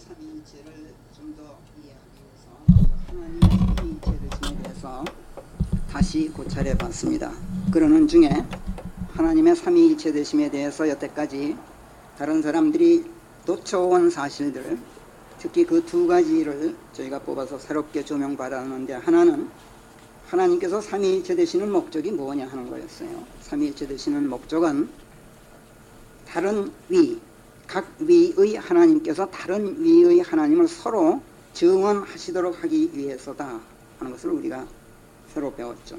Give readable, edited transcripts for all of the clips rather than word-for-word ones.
삼위일체를 좀 더 이해하기 위해서 하나님의 삼위일체 되심에 대해서 다시 고찰해 봤습니다. 그러는 중에 하나님의 삼위일체 되심에 대해서 여태까지 다른 사람들이 놓쳐온 사실들, 특히 그 두 가지를 저희가 뽑아서 새롭게 조명받았는데, 하나는 하나님께서 삼위일체 되시는 목적이 뭐냐 하는 거였어요. 삼위일체 되시는 목적은 다른 위, 각 위의 하나님께서 다른 위의 하나님을 서로 증언하시도록 하기 위해서다 하는 것을 우리가 새로 배웠죠.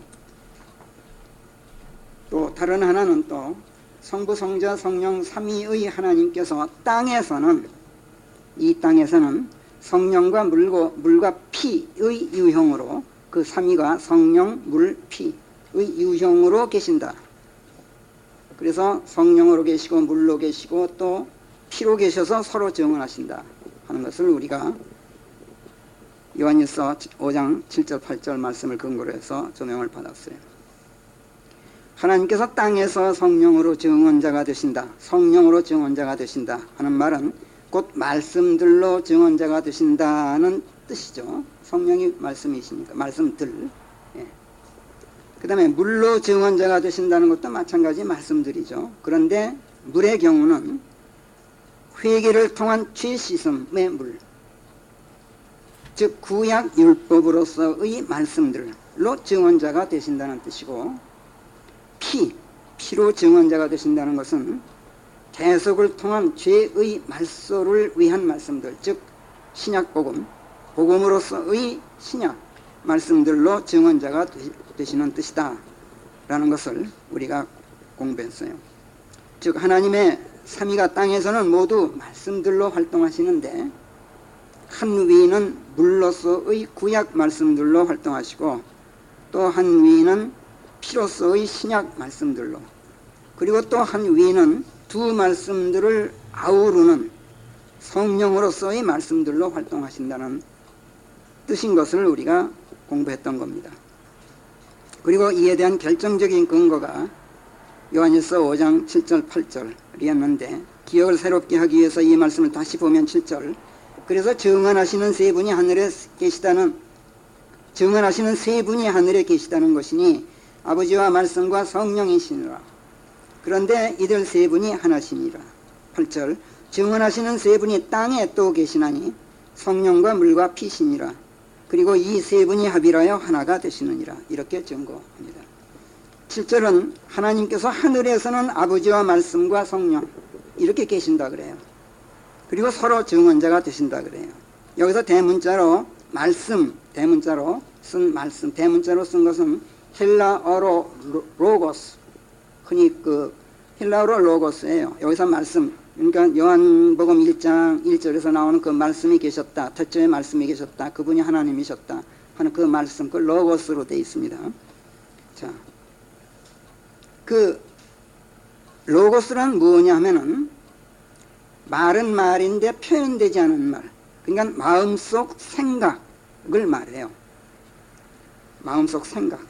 또 다른 하나는 또 성부, 성자, 성령 삼위의 하나님께서 땅에서는, 이 땅에서는 성령과 물과 피의 유형으로, 그 삼위가 성령, 물, 피의 유형으로 계신다. 그래서 성령으로 계시고 물로 계시고 또 피로 계셔서 서로 증언하신다 하는 것을 우리가 요한일서 5장 7절 8절 말씀을 근거로 해서 조명을 받았어요. 하나님께서 땅에서 성령으로 증언자가 되신다, 성령으로 증언자가 되신다 하는 말은 곧 말씀들로 증언자가 되신다는 뜻이죠. 성령이 말씀이시니까 말씀들. 그 다음에 물로 증언자가 되신다는 것도 마찬가지 말씀들이죠. 그런데 물의 경우는 회개를 통한 죄 씻음의 물, 즉 구약 율법으로서의 말씀들로 증언자가 되신다는 뜻이고, 피로 증언자가 되신다는 것은 대속을 통한 죄의 말소를 위한 말씀들, 즉 신약복음, 복음으로서의 신약 말씀들로 증언자가 되시는 뜻이다 라는 것을 우리가 공부했어요. 즉 하나님의 삼위가 땅에서는 모두 말씀들로 활동하시는데, 한 위는 물로서의 구약 말씀들로 활동하시고 또 한 위는 피로서의 신약 말씀들로, 그리고 또 한 위는 두 말씀들을 아우르는 성령으로서의 말씀들로 활동하신다는 뜻인 것을 우리가 공부했던 겁니다. 그리고 이에 대한 결정적인 근거가 요한일서 5장 7절 8절이었는데, 기억을 새롭게 하기 위해서 이 말씀을 다시 보면 7절, 그래서 증언하시는 세 분이 하늘에 계시다는, 증언하시는 세 분이 하늘에 계시다는 것이니 아버지와 말씀과 성령이시니라. 그런데 이들 세 분이 하나시니라. 8절, 증언하시는 세 분이 땅에 또 계시나니 성령과 물과 피시니라. 그리고 이 세 분이 합일하여 하나가 되시느니라. 이렇게 증거합니다. 7절은 하나님께서 하늘에서는 아버지와 말씀과 성령 이렇게 계신다 그래요. 그리고 서로 증언자가 되신다 그래요. 여기서 대문자로 말씀, 대문자로 쓴 말씀, 대문자로 쓴 것은 헬라어로 로고스, 흔히 그 헬라어로 로고스예요. 여기서 말씀, 그러니까 요한복음 1장 1절에서 나오는 그 말씀이 계셨다, 태초에 말씀이 계셨다, 그분이 하나님이셨다 하는 그 말씀, 그 로고스로 되어 있습니다. 자, 그 로고스란 뭐냐 하면은 말은 말인데 표현되지 않은 말, 그러니까 마음속 생각을 말해요. 마음속 생각.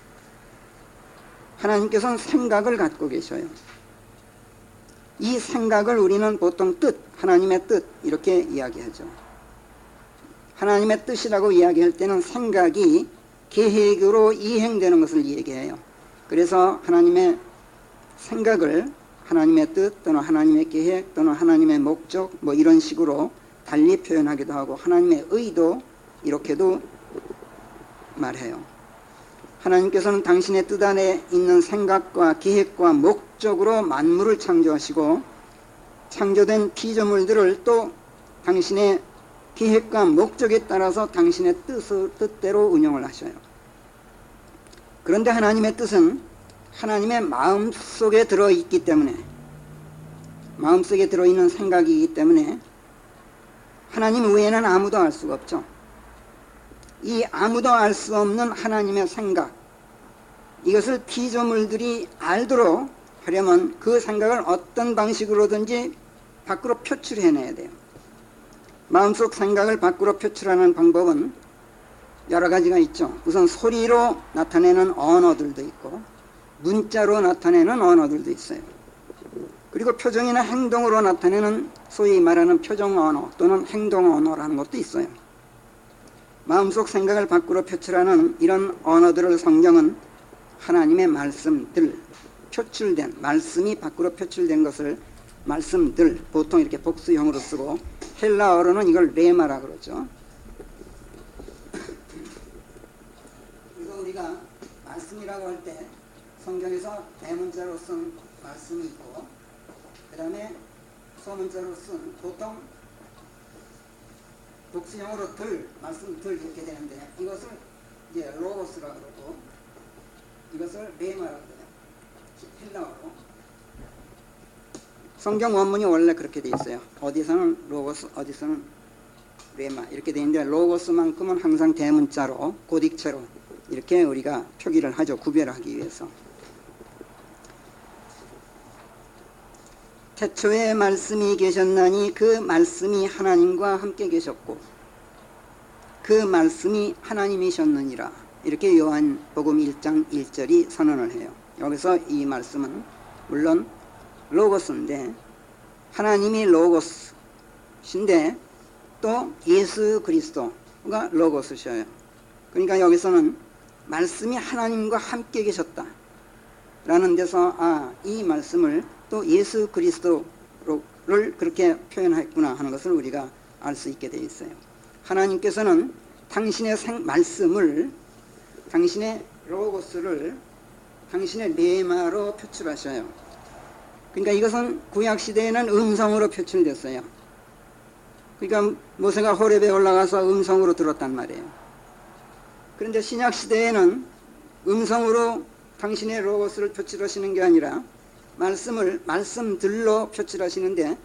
하나님께서는 생각을 갖고 계셔요. 이 생각을 우리는 보통 뜻, 하나님의 뜻 이렇게 이야기하죠. 하나님의 뜻이라고 이야기할 때는 생각이 계획으로 이행되는 것을 얘기해요. 그래서 하나님의 생각을 하나님의 뜻 또는 하나님의 계획 또는 하나님의 목적 뭐 이런 식으로 달리 표현하기도 하고, 하나님의 의도 이렇게도 말해요. 하나님께서는 당신의 뜻 안에 있는 생각과 계획과 목적으로 만물을 창조하시고, 창조된 피조물들을 또 당신의 계획과 목적에 따라서 당신의 뜻대로 운영을 하셔요. 그런데 하나님의 뜻은 하나님의 마음속에 들어있기 때문에, 마음속에 들어있는 생각이기 때문에 하나님 외에는 아무도 알 수가 없죠. 이 아무도 알 수 없는 하나님의 생각, 이것을 피조물들이 알도록 하려면 그 생각을 어떤 방식으로든지 밖으로 표출해내야 돼요. 마음속 생각을 밖으로 표출하는 방법은 여러 가지가 있죠. 우선 소리로 나타내는 언어들도 있고 문자로 나타내는 언어들도 있어요. 그리고 표정이나 행동으로 나타내는 소위 말하는 표정 언어 또는 행동 언어라는 것도 있어요. 마음속 생각을 밖으로 표출하는 이런 언어들을 성경은 하나님의 말씀들, 표출된 말씀이 밖으로 표출된 것을 말씀들, 보통 이렇게 복수형으로 쓰고 헬라어로는 이걸 레마라 그러죠. 그래서 우리가 말씀이라고 할 때 성경에서 대문자로 쓴 말씀이 있고 그 다음에 소문자로 쓴 보통 복수형으로 말씀 이렇게 되는데 이것을 이제 로고스라고 그러고 이것을 레마라고 해요. 헬라어로. 성경 원문이 원래 그렇게 돼 있어요. 어디서는 로고스, 어디서는 레마 이렇게 돼 있는데 로고스만큼은 항상 대문자로 고딕체로 이렇게 우리가 표기를 하죠. 구별하기 위해서. 태초에 말씀이 계셨나니 그 말씀이 하나님과 함께 계셨고 그 말씀이 하나님이셨느니라. 이렇게 요한복음 1장 1절이 선언을 해요. 여기서 이 말씀은 물론 로고스인데 하나님이 로고스인데 또 예수 그리스도가 로고스셔요. 그러니까 여기서는 말씀이 하나님과 함께 계셨다 라는 데서 이 말씀을 또 예수 그리스도를 그렇게 표현했구나 하는 것을 우리가 알 수 있게 되어 있어요. 하나님께서는 당신의 말씀을 당신의 로고스를 당신의 레마로 표출하셔요. 그러니까 이것은 구약시대에는 음성으로 표출됐어요. 그러니까 모세가 호렙에 올라가서 음성으로 들었단 말이에요. 그런데 신약시대에는 음성으로 당신의 로고스를 표출하시는 게 아니라 말씀을 말씀들로 표출하시는데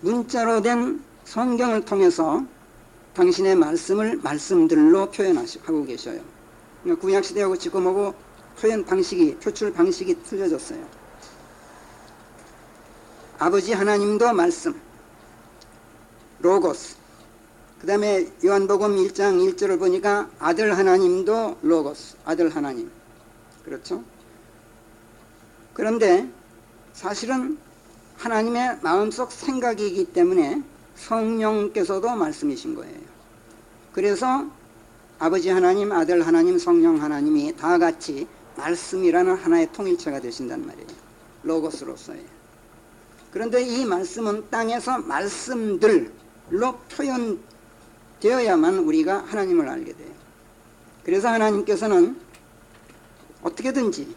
문자로 된 성경을 통해서 당신의 말씀을 말씀들로 표현하고 계셔요. 그러니까 구약시대하고 지금하고 표현 방식이, 표출 방식이 틀려졌어요. 아버지 하나님도 말씀, 로고스. 그 다음에 요한복음 1장 1절을 보니까 아들 하나님도 로고스, 아들 하나님. 그렇죠? 그런데 사실은 하나님의 마음속 생각이기 때문에 성령께서도 말씀이신 거예요. 그래서 아버지 하나님, 아들 하나님, 성령 하나님이 다 같이 말씀이라는 하나의 통일체가 되신단 말이에요. 로고스로서의. 그런데 이 말씀은 땅에서 말씀들로 표현되어야만 우리가 하나님을 알게 돼요. 그래서 하나님께서는 어떻게든지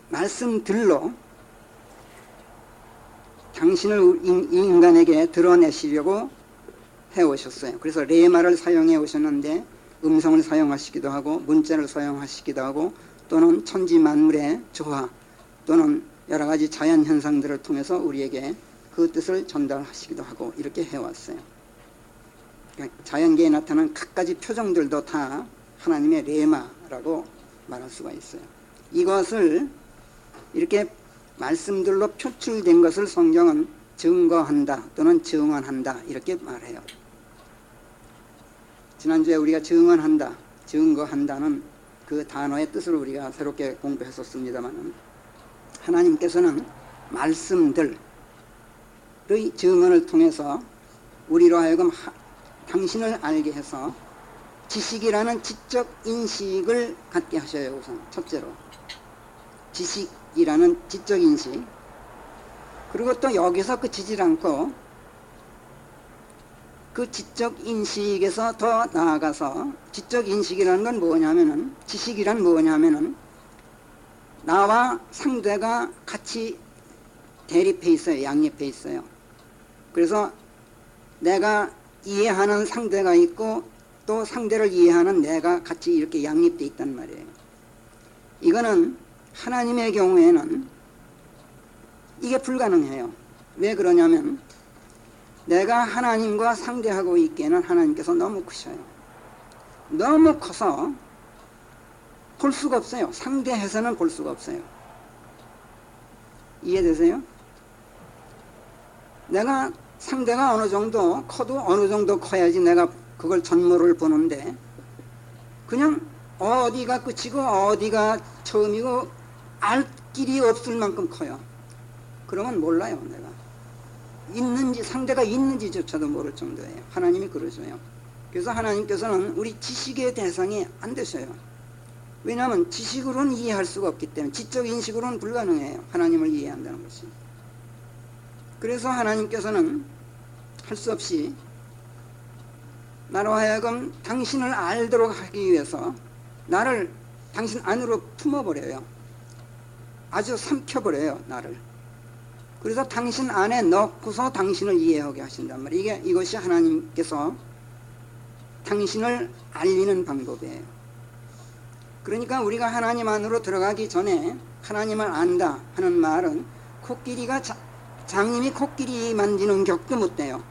말씀들로 당신을 인간에게 드러내시려고 해오셨어요. 그래서 레마를 사용해 오셨는데 음성을 사용하시기도 하고 문자를 사용하시기도 하고 또는 천지 만물의 조화 또는 여러 가지 자연 현상들을 통해서 우리에게 그 뜻을 전달하시기도 하고 이렇게 해왔어요. 그러니까 자연계에 나타난 갖가지 표정들도 다 하나님의 레마라고 말할 수가 있어요. 이것을 이렇게 말씀들로 표출된 것을 성경은 증거한다 또는 증언한다 이렇게 말해요. 지난주에 우리가 증언한다, 증거한다는 그 단어의 뜻을 우리가 새롭게 공부했었습니다만 하나님께서는 말씀들의 증언을 통해서 우리로 하여금 당신을 알게 해서 지식이라는 지적 인식을 갖게 하셔요. 우선 첫째로 지식이라는 지적 인식. 그리고 또 여기서 그치질 않고 그 지적 인식에서 더 나아가서 지적 인식이라는 건 뭐냐면은 지식이란 뭐냐면은 나와 상대가 같이 대립해 있어요. 양립해 있어요. 그래서 내가 이해하는 상대가 있고 또 상대를 이해하는 내가 같이 이렇게 양립돼 있단 말이에요. 이거는 하나님의 경우에는 이게 불가능해요. 왜 그러냐면 내가 하나님과 상대하고 있기에는 하나님께서 너무 크셔요. 너무 커서 볼 수가 없어요. 상대해서는 볼 수가 없어요. 이해되세요? 내가 상대가 어느 정도 커도 어느 정도 커야지 내가 그걸 전모를 보는데 그냥 어디가 끝이고 어디가 처음이고 알 길이 없을 만큼 커요. 그러면 몰라요. 내가 있는지, 상대가 있는지조차도 모를 정도예요. 하나님이 그러셔요. 그래서 하나님께서는 우리 지식의 대상이 안 되셔요. 왜냐하면 지식으로는 이해할 수가 없기 때문에, 지적 인식으로는 불가능해요. 하나님을 이해한다는 것이. 그래서 하나님께서는 할 수 없이 나로 하여금 당신을 알도록 하기 위해서 나를 당신 안으로 품어버려요. 아주 삼켜버려요, 나를. 그래서 당신 안에 넣고서 당신을 이해하게 하신단 말이에요. 이것이 하나님께서 당신을 알리는 방법이에요. 그러니까 우리가 하나님 안으로 들어가기 전에 하나님을 안다 하는 말은 코끼리가 장님이 코끼리 만지는 격도 못 돼요.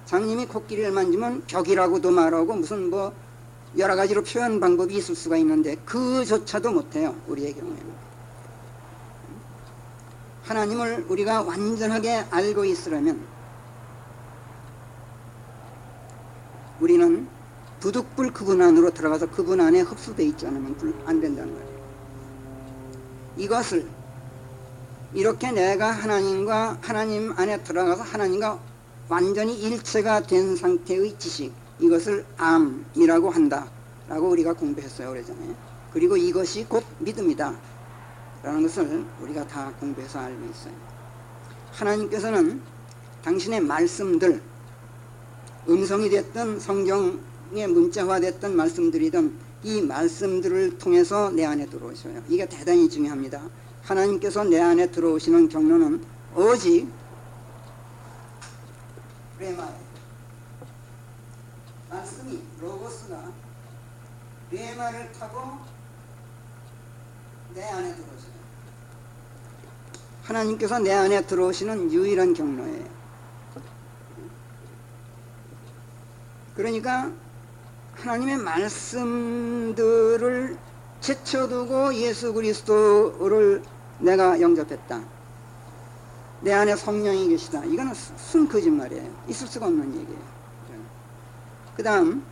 장님이 코끼리를 만지면 격이라고도 말하고 무슨 뭐 여러 가지로 표현 방법이 있을 수가 있는데 그조차도 못해요. 우리의 경우에는. 하나님을 우리가 완전하게 알고 있으려면 우리는 부득불 그분 안으로 들어가서 그분 안에 흡수되어 있지 않으면 안 된다는 거예요. 이것을 이렇게 내가 하나님 안에 들어가서 하나님과 완전히 일체가 된 상태의 지식, 이것을 암이라고 한다 라고 우리가 공부했어요, 오래전에. 그리고 이것이 곧 믿음이다 라는 것을 우리가 다 공부해서 알고 있어요. 하나님께서는 당신의 말씀들, 음성이 됐든 성경의 문자화됐든 말씀들이든 이 말씀들을 통해서 내 안에 들어오셔요. 이게 대단히 중요합니다. 하나님께서 내 안에 들어오시는 경로는 오직 레마예요. 말씀이, 로고스가 레마를 타고 내 안에 들어오셔요. 하나님께서 내 안에 들어오시는 유일한 경로예요. 그러니까 하나님의 말씀들을 제쳐두고 예수 그리스도를 내가 영접했다. 내 안에 성령이 계시다. 이거는 순 거짓말이에요. 있을 수가 없는 얘기예요. 그 다음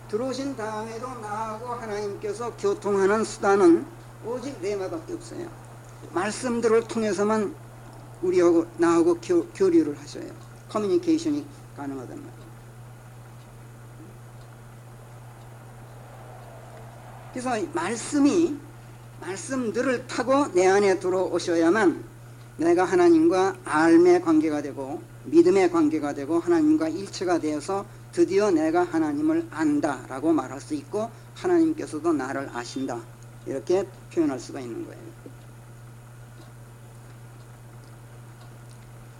들어오신 다음에도 나하고 하나님께서 교통하는 수단은 오직 레마밖에 없어요. 말씀들을 통해서만 우리하고 나하고 교류를 하셔요. 커뮤니케이션이 가능하단 말이에요. 그래서 말씀들을 타고 내 안에 들어오셔야만 내가 하나님과 알의 관계가 되고 믿음의 관계가 되고 하나님과 일체가 되어서 드디어 내가 하나님을 안다라고 말할 수 있고 하나님께서도 나를 아신다 이렇게 표현할 수가 있는 거예요.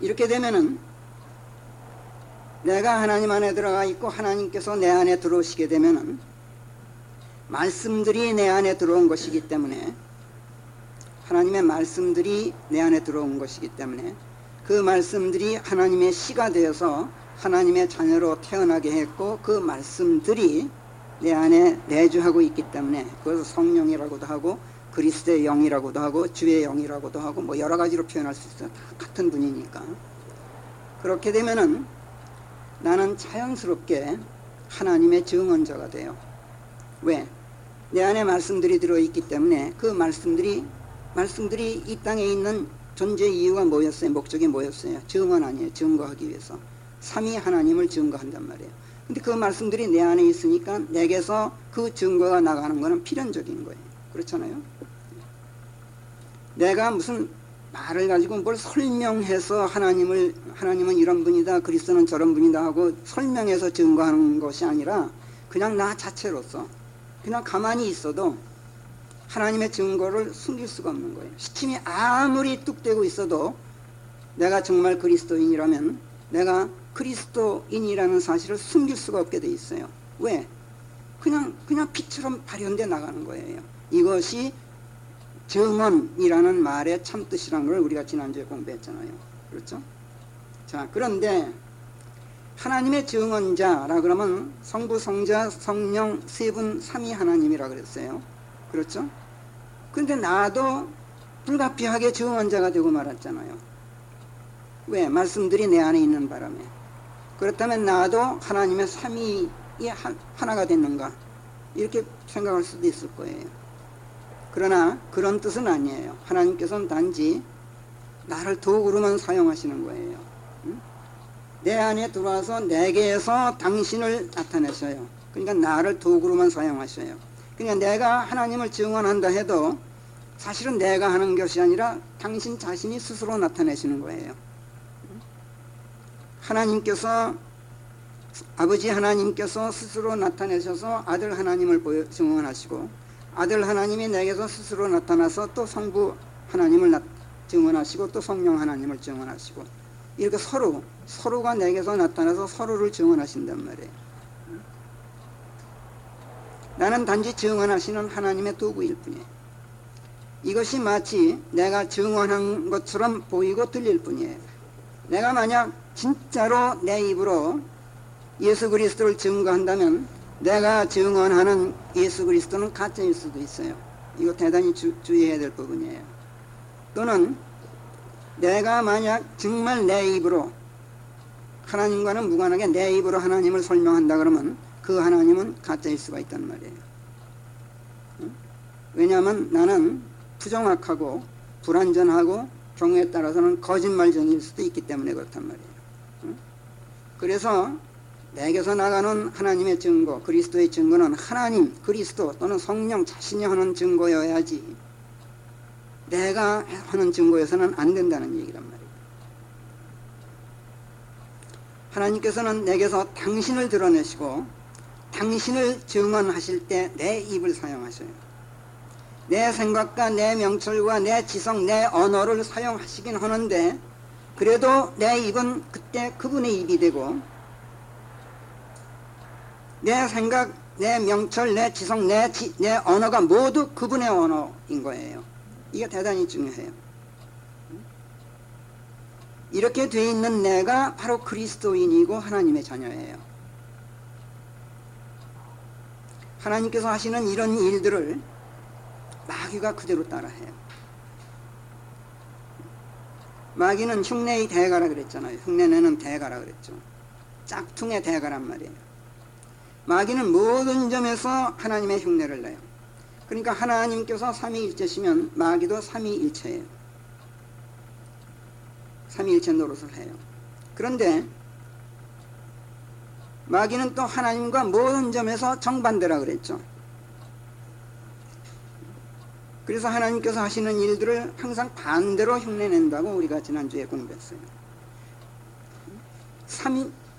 이렇게 되면은 내가 하나님 안에 들어가 있고 하나님께서 내 안에 들어오시게 되면은 말씀들이 내 안에 들어온 것이기 때문에 하나님의 말씀들이 내 안에 들어온 것이기 때문에 그 말씀들이 하나님의 씨가 되어서 하나님의 자녀로 태어나게 했고 그 말씀들이 내 안에 내주하고 있기 때문에 그것을 성령이라고도 하고 그리스도의 영이라고도 하고 주의 영이라고도 하고 뭐 여러 가지로 표현할 수 있어요. 다 같은 분이니까. 그렇게 되면은 나는 자연스럽게 하나님의 증언자가 돼요. 왜? 내 안에 말씀들이 들어있기 때문에 그 말씀들이 이 땅에 있는 존재 이유가 뭐였어요? 목적이 뭐였어요? 증언 아니에요. 증거하기 위해서. 삼위 하나님을 증거한단 말이에요. 근데 그 말씀들이 내 안에 있으니까 내게서 그 증거가 나가는 거는 필연적인 거예요. 그렇잖아요? 내가 무슨 말을 가지고 뭘 설명해서 하나님은 이런 분이다, 그리스도는 저런 분이다 하고 설명해서 증거하는 것이 아니라 그냥 나 자체로서 그냥 가만히 있어도 하나님의 증거를 숨길 수가 없는 거예요. 시침이 아무리 뚝대고 있어도 내가 정말 그리스도인이라면 내가 그리스도인이라는 사실을 숨길 수가 없게 돼 있어요. 왜? 그냥 빛처럼 발현돼 나가는 거예요. 이것이 증언이라는 말의 참뜻이라는 걸 우리가 지난주에 공부했잖아요. 그렇죠? 자, 그런데 하나님의 증언자라 그러면 성부, 성자, 성령 세 분 삼위 하나님이라 그랬어요. 그렇죠? 그런데 나도 불가피하게 증언자가 되고 말았잖아요. 왜? 말씀들이 내 안에 있는 바람에. 그렇다면 나도 하나님의 삼위의 하나가 됐는가? 이렇게 생각할 수도 있을 거예요. 그러나 그런 뜻은 아니에요. 하나님께서는 단지 나를 도구로만 사용하시는 거예요. 내 안에 들어와서 내게서 당신을 나타내셔요. 그러니까 나를 도구로만 사용하셔요. 그러니까 내가 하나님을 증언한다 해도 사실은 내가 하는 것이 아니라 당신 자신이 스스로 나타내시는 거예요. 하나님께서, 아버지 하나님께서 스스로 나타내셔서 아들 하나님을 증언하시고, 아들 하나님이 내게서 스스로 나타나서 또 성부 하나님을 증언하시고, 또 성령 하나님을 증언하시고, 이렇게 서로가 내게서 나타나서 서로를 증언하신단 말이에요. 나는 단지 증언하시는 하나님의 도구일 뿐이에요. 이것이 마치 내가 증언한 것처럼 보이고 들릴 뿐이에요. 내가 만약 진짜로 내 입으로 예수 그리스도를 증거한다면 내가 증언하는 예수 그리스도는 가짜일 수도 있어요. 이거 대단히 주의해야 될 부분이에요. 또는 내가 만약 정말 내 입으로 하나님과는 무관하게 내 입으로 하나님을 설명한다 그러면 그 하나님은 가짜일 수가 있단 말이에요. 왜냐하면 나는 부정확하고 불완전하고 경우에 따라서는 거짓말쟁이일 수도 있기 때문에 그렇단 말이에요. 그래서 내게서 나가는 하나님의 증거, 그리스도의 증거는 하나님, 그리스도 또는 성령 자신이 하는 증거여야지 내가 하는 증거여서는 안 된다는 얘기란 말이에요. 하나님께서는 내게서 당신을 드러내시고 당신을 증언하실 때 내 입을 사용하셔요. 내 생각과 내 명철과 내 지성, 내 언어를 사용하시긴 하는데 그래도 내 입은 그때 그분의 입이 되고 내 생각, 내 명철, 내 지성, 내 언어가 모두 그분의 언어인 거예요. 이게 대단히 중요해요. 이렇게 돼 있는 내가 바로 그리스도인이고 하나님의 자녀예요. 하나님께서 하시는 이런 일들을 마귀가 그대로 따라해요. 마귀는 흉내의 대가라 그랬잖아요. 흉내내는 대가라 그랬죠. 짝퉁의 대가란 말이에요. 마귀는 모든 점에서 하나님의 흉내를 내요. 그러니까 하나님께서 삼위일체시면 마귀도 삼위일체예요. 삼위일체 노릇을 해요. 그런데 마귀는 또 하나님과 모든 점에서 정반대라 그랬죠. 그래서 하나님께서 하시는 일들을 항상 반대로 흉내낸다고 우리가 지난주에 공부했어요.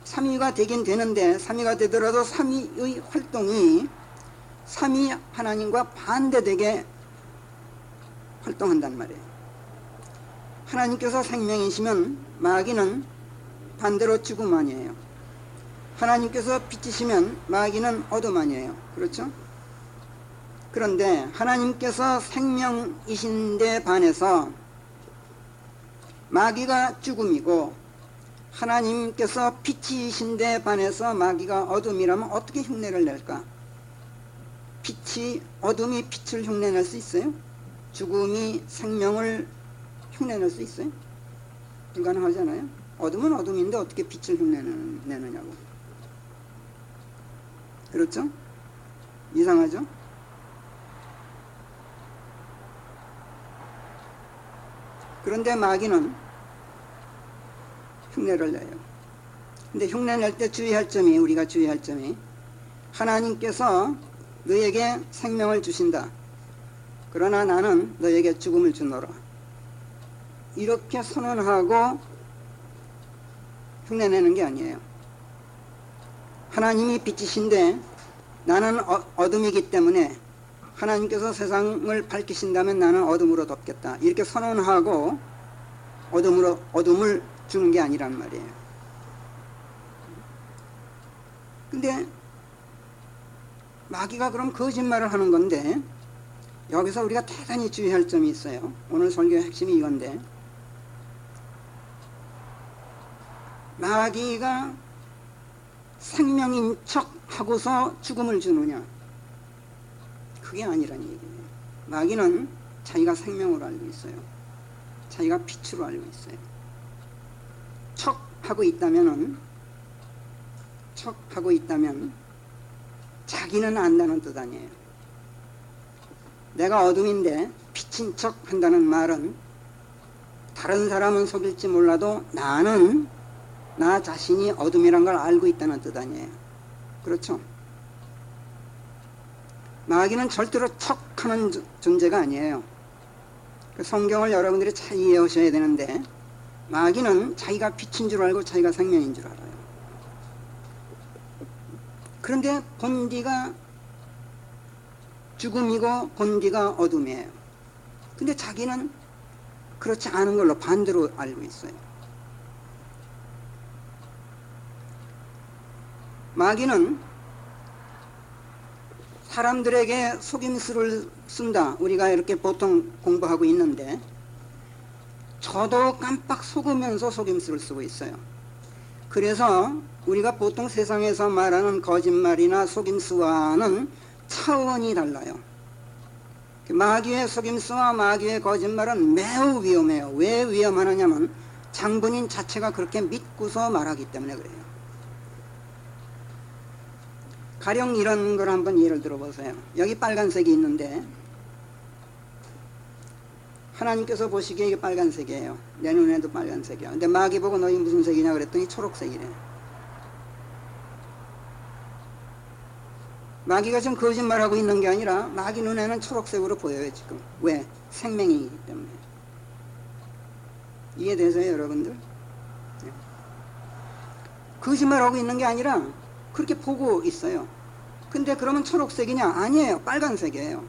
삼위가 되긴 되는데 삼위가 되더라도 삼위의 활동이 삼위 하나님과 반대되게 활동한단 말이에요. 하나님께서 생명이시면 마귀는 반대로 죽음 아니에요. 하나님께서 빛이시면 마귀는 어둠 아니에요. 그렇죠? 그런데 하나님께서 생명이신데 반해서 마귀가 죽음이고 하나님께서 빛이신데 반해서 마귀가 어둠이라면 어떻게 흉내를 낼까? 어둠이 빛을 흉내낼 수 있어요? 죽음이 생명을 흉내낼 수 있어요? 불가능하잖아요. 어둠은 어둠인데 어떻게 빛을 흉내내느냐고. 그렇죠? 이상하죠? 그런데 마귀는 흉내를 내요. 근데 흉내낼 때 우리가 주의할 점이 하나님께서 너에게 생명을 주신다. 그러나 나는 너에게 죽음을 주노라. 이렇게 선언하고 흉내내는 게 아니에요. 하나님이 빛이신데 나는 어둠이기 때문에 하나님께서 세상을 밝히신다면 나는 어둠으로 덮겠다. 이렇게 선언하고 어둠을 주는 게 아니란 말이에요. 근데 마귀가 그럼 거짓말을 하는 건데 여기서 우리가 대단히 주의할 점이 있어요. 오늘 설교의 핵심이 이건데 마귀가 생명인 척 하고서 죽음을 주느냐? 그게 아니란 얘기예요. 마귀는 자기가 생명으로 알고 있어요. 자기가 빛으로 알고 있어요. 척하고 있다면 자기는 안다는 뜻 아니에요. 내가 어둠인데 빛인 척 한다는 말은 다른 사람은 속일지 몰라도 나는 나 자신이 어둠이란 걸 알고 있다는 뜻 아니에요. 그렇죠? 마귀는 절대로 척하는 존재가 아니에요. 그 성경을 여러분들이 잘 이해하셔야 되는데, 마귀는 자기가 빛인 줄 알고 자기가 생명인 줄 알아요. 그런데 본디가 죽음이고 본디가 어둠이에요. 근데 자기는 그렇지 않은 걸로 반대로 알고 있어요. 마귀는 사람들에게 속임수를 쓴다. 우리가 이렇게 보통 공부하고 있는데, 저도 깜빡 속으면서 속임수를 쓰고 있어요. 그래서 우리가 보통 세상에서 말하는 거짓말이나 속임수와는 차원이 달라요. 마귀의 속임수와 마귀의 거짓말은 매우 위험해요. 왜 위험하느냐면 장본인 자체가 그렇게 믿고서 말하기 때문에 그래요. 가령 이런 걸 한번 예를 들어보세요. 여기 빨간색이 있는데 하나님께서 보시기에 이게 빨간색이에요. 내 눈에도 빨간색이야. 근데 마귀 보고 너희 무슨 색이냐 그랬더니 초록색이래. 마귀가 지금 거짓말하고 있는 게 아니라 마귀 눈에는 초록색으로 보여요 지금. 왜? 생명이기 때문에. 이해되세요 여러분들? 네. 거짓말하고 있는 게 아니라 그렇게 보고 있어요. 근데 그러면 초록색이냐? 아니에요. 빨간색이에요.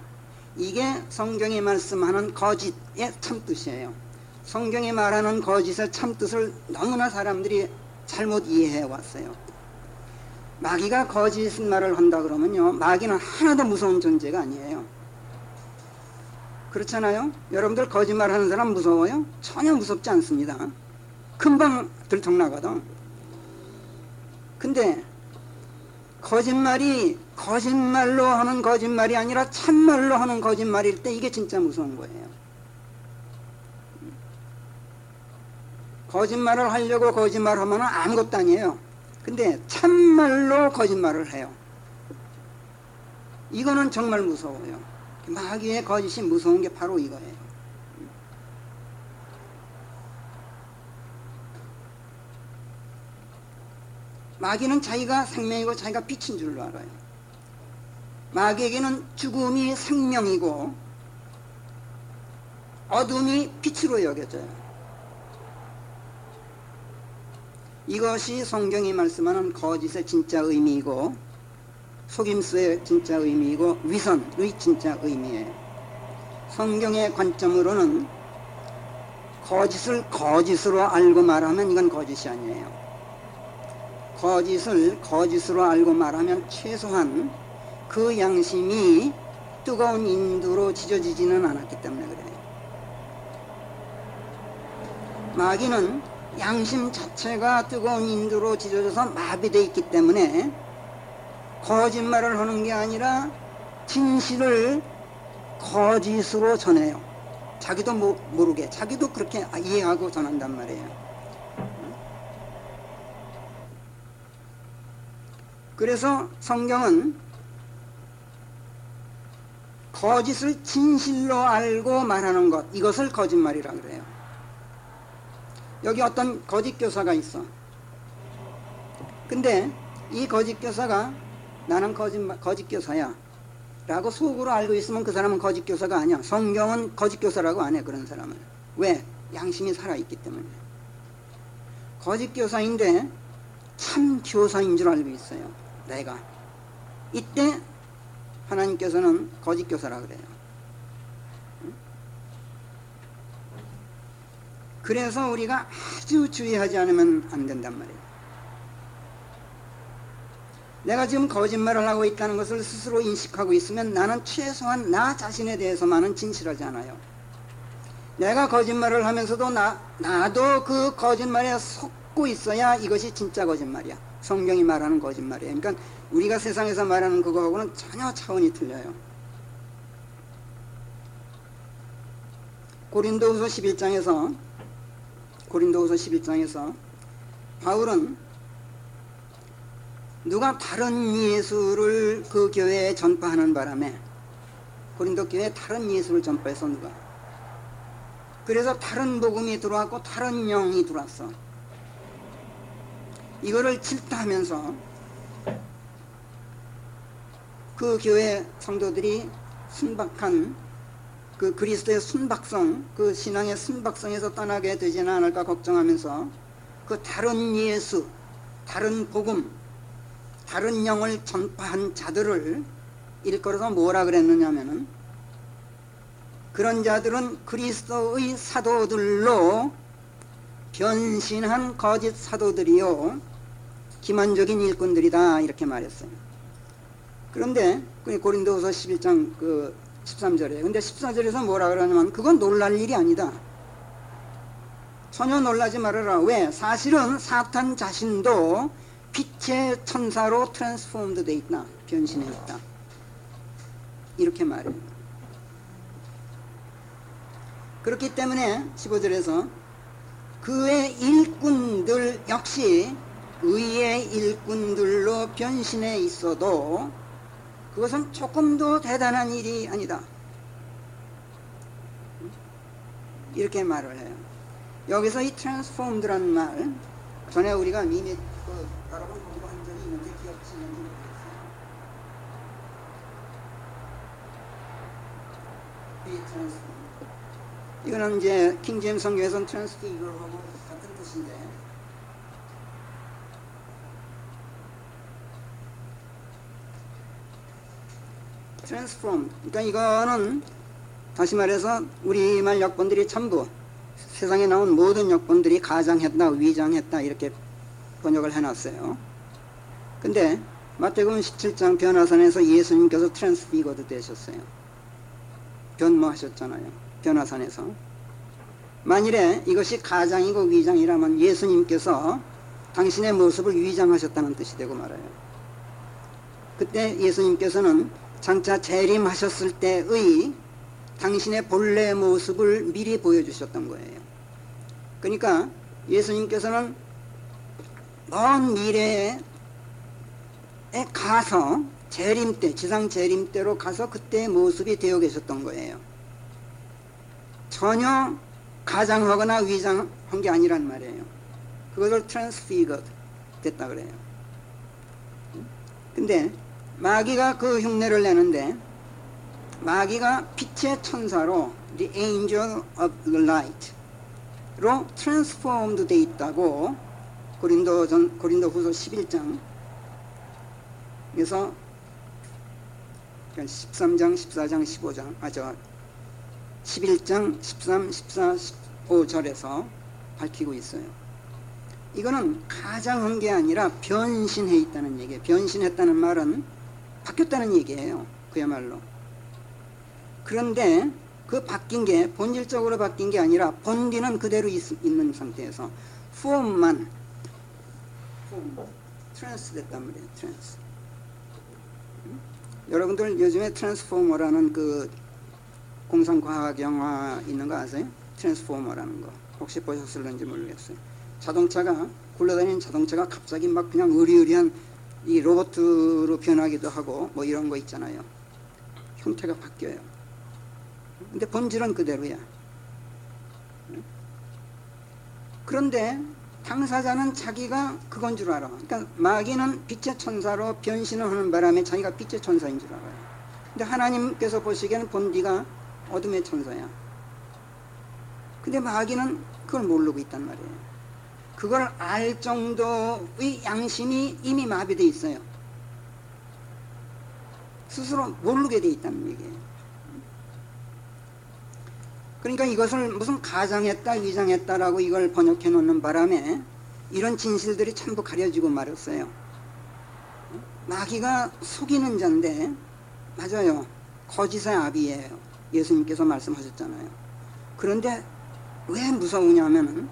이게 성경이 말씀하는 거짓의 참뜻이에요. 성경이 말하는 거짓의 참뜻을 너무나 사람들이 잘못 이해해 왔어요. 마귀가 거짓말을 한다 그러면요, 마귀는 하나도 무서운 존재가 아니에요. 그렇잖아요? 여러분들 거짓말하는 사람 무서워요? 전혀 무섭지 않습니다. 금방 들통나거든. 근데 거짓말이 거짓말로 하는 거짓말이 아니라 참말로 하는 거짓말일 때 이게 진짜 무서운 거예요. 거짓말을 하려고 거짓말하면 아무것도 아니에요. 근데 참말로 거짓말을 해요. 이거는 정말 무서워요. 마귀의 거짓이 무서운 게 바로 이거예요. 마귀는 자기가 생명이고 자기가 빛인 줄로 알아요. 마귀에게는 죽음이 생명이고 어둠이 빛으로 여겨져요. 이것이 성경이 말씀하는 거짓의 진짜 의미이고 속임수의 진짜 의미이고 위선의 진짜 의미예요. 성경의 관점으로는 거짓을 거짓으로 알고 말하면 이건 거짓이 아니에요. 거짓을 거짓으로 알고 말하면 최소한 그 양심이 뜨거운 인두로 지져지지는 않았기 때문에 그래요. 마귀는 양심 자체가 뜨거운 인두로 지져져서 마비되어 있기 때문에 거짓말을 하는 게 아니라 진실을 거짓으로 전해요. 자기도 모르게 자기도 그렇게 이해하고 전한단 말이에요. 그래서 성경은 거짓을 진실로 알고 말하는 것, 이것을 거짓말이라 그래요. 여기 어떤 거짓 교사가 있어. 근데 이 거짓 교사가 나는 거짓 교사야 라고 속으로 알고 있으면 그 사람은 거짓 교사가 아니야. 성경은 거짓 교사라고 안 해, 그런 사람을. 왜? 양심이 살아있기 때문에. 거짓 교사인데 참 교사인 줄 알고 있어요, 내가. 이때 하나님께서는 거짓 교사라 그래요. 그래서 우리가 아주 주의하지 않으면 안 된단 말이에요. 내가 지금 거짓말을 하고 있다는 것을 스스로 인식하고 있으면 나는 최소한 나 자신에 대해서만은 진실하지 않아요. 내가 거짓말을 하면서도 나도 그 거짓말에 속고 있어야 이것이 진짜 거짓말이야. 성경이 말하는 거짓말이에요. 그러니까 우리가 세상에서 말하는 그거하고는 전혀 차원이 틀려요. 고린도후서 11장에서 바울은 누가 다른 예수를 그 교회에 전파하는 바람에, 고린도 교회에 다른 예수를 전파해서 누가 그래서 다른 복음이 들어왔고 다른 영이 들어왔어. 이거를 질타하면서 그 교회 성도들이 순박한 그 그리스도의 순박성, 그 신앙의 순박성에서 떠나게 되지는 않을까 걱정하면서 그 다른 예수, 다른 복음, 다른 영을 전파한 자들을 일컬어서 뭐라 그랬느냐면은, 그런 자들은 그리스도의 사도들로 변신한 거짓 사도들이요 기만적인 일꾼들이다, 이렇게 말했어요. 그런데 고린도후서 11장 13절에, 근데 14절에서 뭐라 그러냐면 그건 놀랄 일이 아니다. 전혀 놀라지 말아라. 왜? 사실은 사탄 자신도 빛의 천사로 트랜스포음드 돼 있다, 변신해 있다, 이렇게 말해요. 그렇기 때문에 15절에서 그의 일꾼들 역시 의의 일꾼들로 변신해 있어도 그것은 조금도 대단한 일이 아니다, 이렇게 말을 해요. 여기서 이 트랜스폼드라는 말, 전에 우리가 이미 여러 번 공부한 적이 있는데 기억하시는지 모르겠어요. 이거는 이제 킹제임스 성경에서는 트랜스피그하고 같은 뜻인데, 트랜스폼, 그러니까 이거는 다시 말해서 우리말 역본들이 전부, 세상에 나온 모든 역본들이 가장했다, 위장했다, 이렇게 번역을 해놨어요. 근데 마태복음 17장 변화산에서 예수님께서 트랜스피거드 되셨어요. 변모하셨잖아요, 변화산에서. 만일에 이것이 가장이고 위장이라면 예수님께서 당신의 모습을 위장하셨다는 뜻이 되고 말아요. 그때 예수님께서는 장차 재림하셨을 때의 당신의 본래 모습을 미리 보여주셨던 거예요. 그러니까 예수님께서는 먼 미래에 가서 재림 때, 지상 재림 때로 가서 그때의 모습이 되어 계셨던 거예요. 전혀 가장하거나 위장한 게 아니란 말이에요. 그것을 transfigured 됐다 그래요. 근데 마귀가 그 흉내를 내는데, 마귀가 빛의 천사로 the angel of the light 로 transformed 돼 있다고 고린도후서 11장 그래서 13장, 14장, 15장 11장, 13, 14, 15절에서 밝히고 있어요. 이거는 가장한 게 아니라 변신해 있다는 얘기예요. 변신했다는 말은 바뀌었다는 얘기예요, 그야말로. 그런데 그 바뀐 게 본질적으로 바뀐 게 아니라 본디는 그대로 있는 상태에서 폼만 트랜스 됐단 말이에요. 트랜스. 여러분들 요즘에 트랜스포머라는 그 공상과학 영화 있는 거 아세요? 트랜스포머라는 거 혹시 보셨을는지 모르겠어요. 자동차가, 굴러다니는 자동차가 갑자기 막 그냥 의리의리한 이 로봇으로 변하기도 하고 뭐 이런 거 있잖아요. 형태가 바뀌어요. 근데 본질은 그대로야. 그런데 당사자는 자기가 그건 줄 알아. 그러니까 마귀는 빛의 천사로 변신을 하는 바람에 자기가 빛의 천사인 줄 알아요. 근데 하나님께서 보시기에는 본디가 어둠의 천사야. 근데 마귀는 그걸 모르고 있단 말이에요. 그걸 알 정도의 양심이 이미 마비되어 있어요. 스스로 모르게 돼 있다는 얘기예요. 그러니까 이것을 무슨 가장했다, 위장했다라고 이걸 번역해 놓는 바람에 이런 진실들이 전부 가려지고 말았어요. 마귀가 속이는 자인데, 맞아요, 거짓의 아비예요. 예수님께서 말씀하셨잖아요. 그런데 왜 무서우냐면은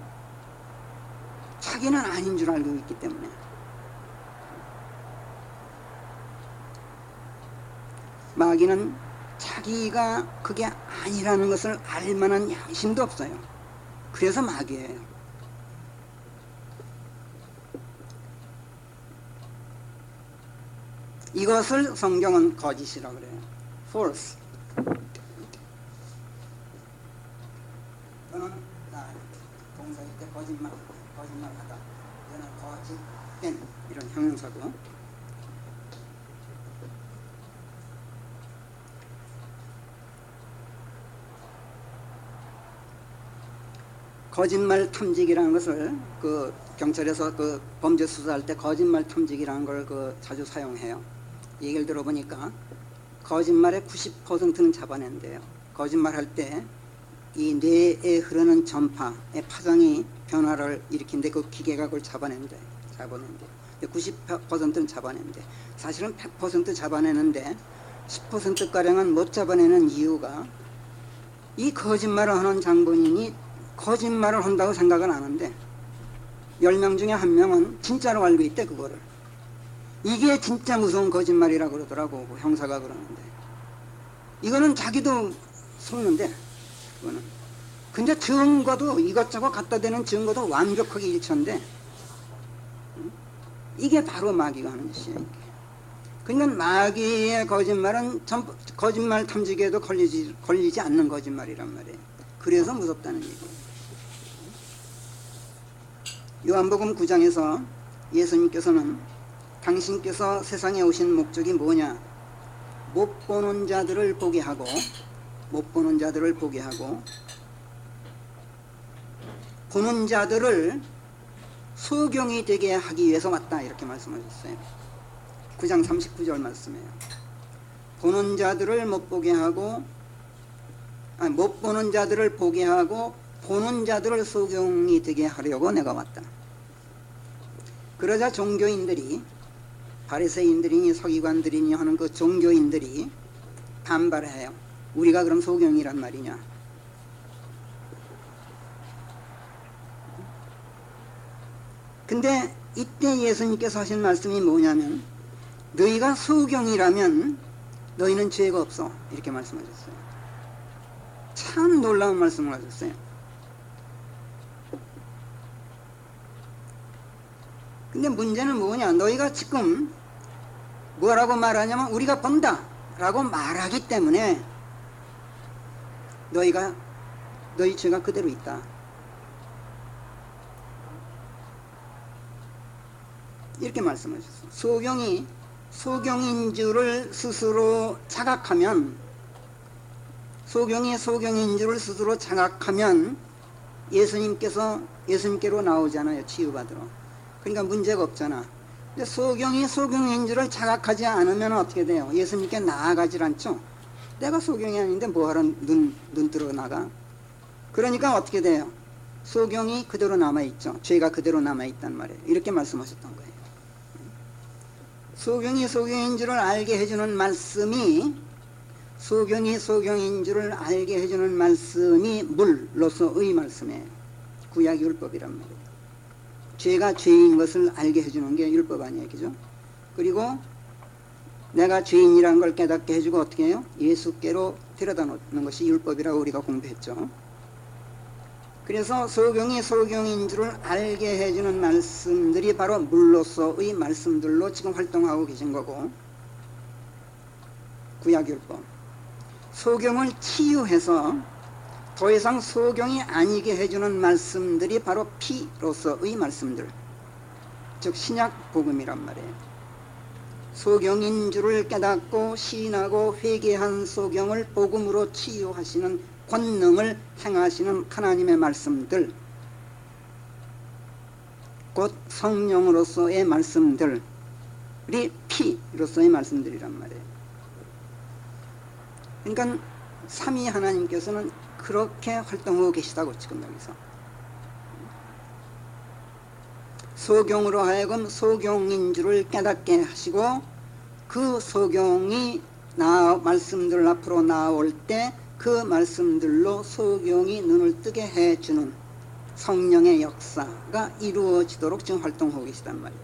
자기는 아닌 줄 알고 있기 때문에. 마귀는 자기가 그게 아니라는 것을 알 만한 양심도 없어요. 그래서 마귀예요. 이것을 성경은 거짓이라고 그래요. false. 또는 이런 형용사고. 거짓말 탐지기라는 것을 그 경찰에서 그 범죄 수사할 때 거짓말 탐지기라는 걸 그 자주 사용해요. 얘기를 들어보니까 거짓말의 90%는 잡아낸대요. 거짓말할 때 이 뇌에 흐르는 전파의 파장이 변화를 일으키는데 그 기계가 그걸 잡아낸대. 90%는 잡아낸대. 사실은 100% 잡아내는데 10%가량은 못 잡아내는 이유가 이 거짓말을 하는 장본인이 거짓말을 한다고 생각은 안 하는데 10명 중에 1명은 진짜로 알고 있대. 그거를. 이게 진짜 무서운 거짓말이라고 그러더라고. 그 형사가 그러는데 이거는 자기도 속는데 그거는. 근데 증거도 이것저것 갖다 대는 증거도 완벽하게 일치한데 이게 바로 마귀가 하는 짓이에요. 그러니까 마귀의 거짓말은 거짓말 탐지기에도 걸리지 않는 거짓말이란 말이에요. 그래서 무섭다는 얘기예요. 요한복음 9장에서 예수님께서는 당신께서 세상에 오신 목적이 뭐냐? 못 보는 자들을 보게 하고 보는 자들을 소경이 되게 하기 위해서 왔다. 이렇게 말씀하셨어요. 9장 39절 말씀이에요. 보는 자들을 못 보게 하고 못 보는 자들을 보게 하고 보는 자들을 소경이 되게 하려고 내가 왔다. 그러자 종교인들이 바리새인들이니 서기관들이니 하는 그 종교인들이 반발해요. 우리가 그럼 소경이란 말이냐? 근데 이때 예수님께서 하신 말씀이 뭐냐면 너희가 소경이라면 너희는 죄가 없어. 이렇게 말씀하셨어요. 참 놀라운 말씀을 하셨어요. 근데 문제는 뭐냐? 너희가 지금 뭐라고 말하냐면 우리가 본다 라고 말하기 때문에 너희 죄가 그대로 있다. 이렇게 말씀하셨어요. 소경인 줄을 스스로 자각하면 소경이 소경인 줄을 스스로 자각하면 예수님께로 나오잖아요. 치유받으러. 그러니까 문제가 없잖아. 근데 소경이 소경인 줄을 자각하지 않으면 어떻게 돼요? 예수님께 나아가질 않죠. 내가 소경이 아닌데 뭐하러 눈 뜨러 나가? 그러니까 어떻게 돼요? 소경이 그대로 남아있죠. 죄가 그대로 남아있단 말이에요. 이렇게 말씀하셨던 거예요. 소경이 소경인 줄을 알게 해주는 말씀이 물로서의 말씀이에요. 구약 율법이란 말이에요. 죄가 죄인 것을 알게 해주는 게 율법 아니에요. 그죠? 그리고 내가 죄인이라는 걸 깨닫게 해주고 어떻게 해요? 예수께로 데려다 놓는 것이 율법이라고 우리가 공부했죠. 그래서 소경이 소경인 줄을 알게 해주는 말씀들이 바로 물로서의 말씀들로 지금 활동하고 계신 거고, 구약율법 소경을 치유해서 더 이상 소경이 아니게 해주는 말씀들이 바로 피로서의 말씀들, 즉 신약 복음이란 말이에요. 소경인 줄을 깨닫고 시인하고 회개한 소경을 복음으로 치유하시는 권능을 행하시는 하나님의 말씀들, 곧 성령으로서의 말씀들이 피로서의 말씀들이란 말이에요. 그러니까 삼위 하나님께서는 그렇게 활동하고 계시다고 지금 여기서. 소경으로 하여금 소경인 줄을 깨닫게 하시고 그 소경이 말씀들 앞으로 나올 때 그 말씀들로 소경이 눈을 뜨게 해주는 성령의 역사가 이루어지도록 지금 활동하고 계시단 말이에요.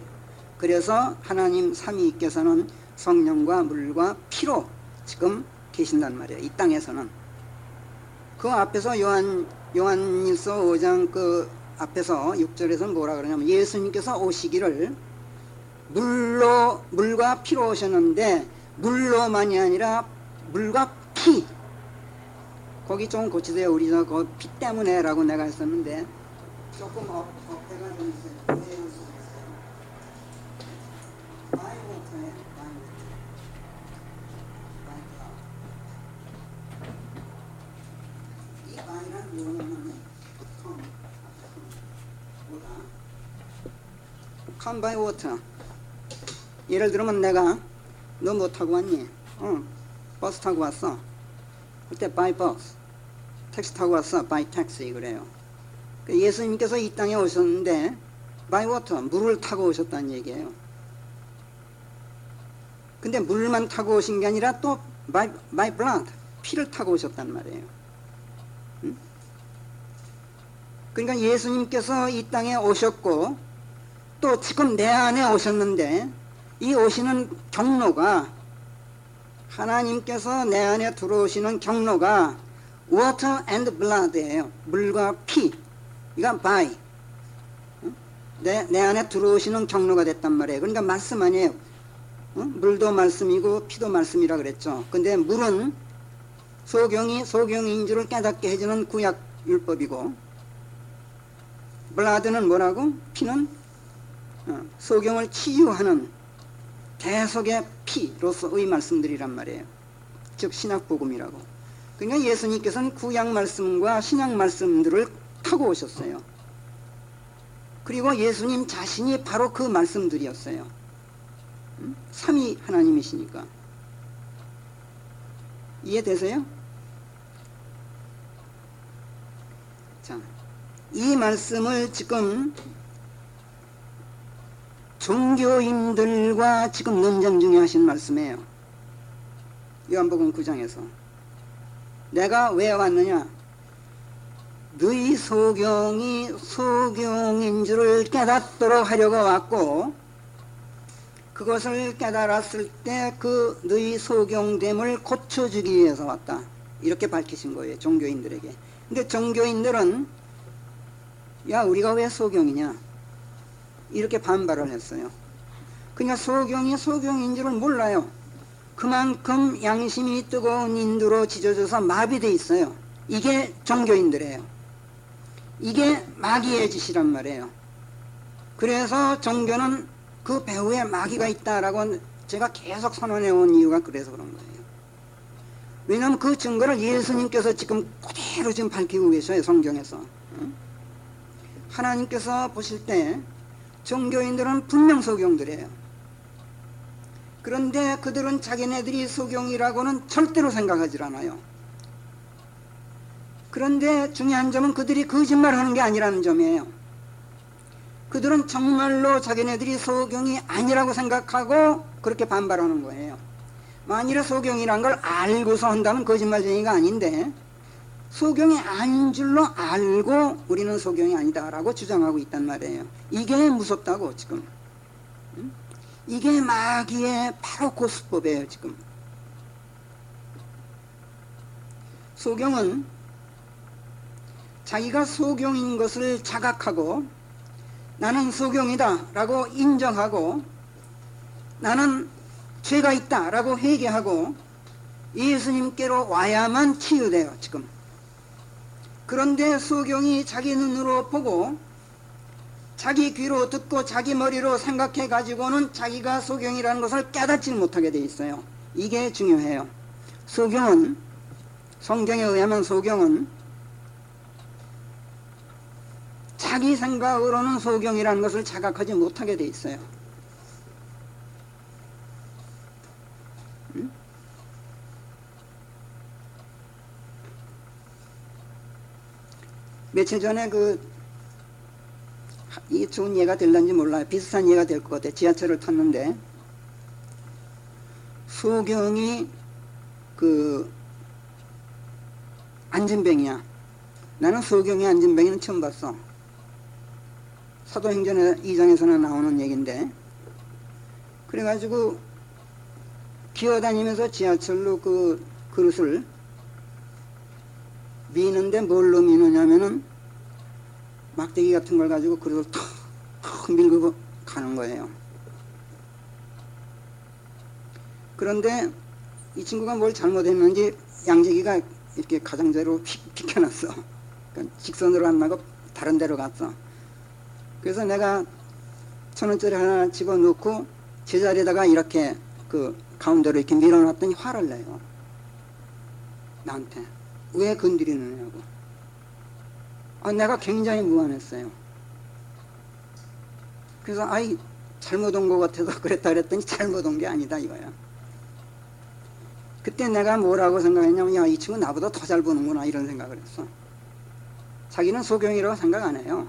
그래서 하나님 삼위께서는 성령과 물과 피로 지금 계신단 말이에요. 이 땅에서는. 그 앞에서 요한일서 5장 그 앞에서 6절에서 뭐라 그러냐면 예수님께서 오시기를 물과 피로 오셨는데 물로만이 아니라 물과 피, 거기 좀 고치세요. 우리 그 피 때문에 라고 내가 했었는데 조금 업해가 좀 있어요. come by water. 예를 들면 내가 너 뭐 타고 왔니? 버스 타고 왔어. 그때 by bus. 택시 타고 왔어. by taxi 그래요. 예수님께서 이 땅에 오셨는데 by water, 물을 타고 오셨다는 얘기예요. 근데 물만 타고 오신 게 아니라 또 by blood, 피를 타고 오셨단 말이에요. 그러니까 예수님께서 이 땅에 오셨고 또 지금 내 안에 오셨는데 이 오시는 경로가, 하나님께서 내 안에 들어오시는 경로가 water and blood예요. 물과 피. 이건 by. 내 안에 들어오시는 경로가 됐단 말이에요. 그러니까 말씀 아니에요. 물도 말씀이고 피도 말씀이라 그랬죠. 근데 물은 소경이 소경인 줄을 깨닫게 해주는 구약 율법이고, 블라드는 뭐라고? 피는 소경을 치유하는 대속의 피로서의 말씀들이란 말이에요. 즉 신약복음이라고. 그러니까 예수님께서는 구약 말씀과 신약 말씀들을 타고 오셨어요. 그리고 예수님 자신이 바로 그 말씀들이었어요. 삼위 하나님이시니까. 이해되세요? 자, 이 말씀을 지금 종교인들과 지금 논쟁 중에 하신 말씀이에요. 요한복음 9장에서. 내가 왜 왔느냐? 너희 소경이 소경인 줄을 깨닫도록 하려고 왔고, 그것을 깨달았을 때 그 너희 소경됨을 고쳐주기 위해서 왔다. 이렇게 밝히신 거예요, 종교인들에게. 근데 종교인들은 야, 우리가 왜 소경이냐? 이렇게 반발을 했어요. 그러니까 소경이 소경인 줄을 몰라요. 그만큼 양심이 뜨거운 인두로 지져져서 마비돼 있어요. 이게 종교인들이에요. 이게 마귀의 짓이란 말이에요. 그래서 종교는 그 배후에 마귀가 있다라고 제가 계속 선언해 온 이유가 그래서 그런 거예요. 왜냐하면 그 증거를 예수님께서 지금 그대로 지금 밝히고 계셔요, 성경에서. 하나님께서 보실 때 종교인들은 분명 소경들이에요. 그런데 그들은 자기네들이 소경이라고는 절대로 생각하지 않아요. 그런데 중요한 점은 그들이 거짓말하는 게 아니라는 점이에요. 그들은 정말로 자기네들이 소경이 아니라고 생각하고 그렇게 반발하는 거예요. 만일에 소경이란 걸 알고서 한다면 거짓말쟁이가 아닌데, 소경이 아닌 줄로 알고 우리는 소경이 아니다라고 주장하고 있단 말이에요. 이게 무섭다고 지금. 이게 마귀의 바로 그 수법이에요 지금. 소경은 자기가 소경인 것을 자각하고 나는 소경이다 라고 인정하고 나는 죄가 있다 라고 회개하고 예수님께로 와야만 치유돼요 지금. 그런데 소경이 자기 눈으로 보고 자기 귀로 듣고 자기 머리로 생각해 가지고는 자기가 소경이라는 것을 깨닫지 못하게 돼 있어요. 이게 중요해요. 소경은, 성경에 의하면 소경은 자기 생각으로는 소경이라는 것을 자각하지 못하게 돼 있어요. 며칠 전에 이게 좋은 예가 될런지 몰라요. 비슷한 예가 될 것 같아요. 지하철을 탔는데 소경이 안진뱅이야. 나는 소경이 안진뱅이는 처음 봤어. 사도행전 2장에서는 나오는 얘기인데, 그래가지고 기어다니면서 지하철로 그 그릇을 미는데 뭘로 미느냐면은 막대기 같은 걸 가지고 그릇을 턱 밀고 가는 거예요. 그런데 이 친구가 뭘 잘못했는지 양재기가 이렇게 가장자리로 비켜놨어. 그러니까 직선으로 안 나고 다른 데로 갔어. 그래서 내가 1,000원짜리 하나 집어넣고 제자리에다가 이렇게 그 가운데로 이렇게 밀어놨더니 화를 내요. 나한테. 왜 건드리느냐고. 내가 굉장히 무안했어요. 그래서 잘못 온 것 같아서 그랬다 그랬더니 잘못 온 게 아니다 이거야. 그때 내가 뭐라고 생각했냐면 야, 이 친구 나보다 더 잘 보는구나 이런 생각을 했어. 자기는 소경이라고 생각 안 해요.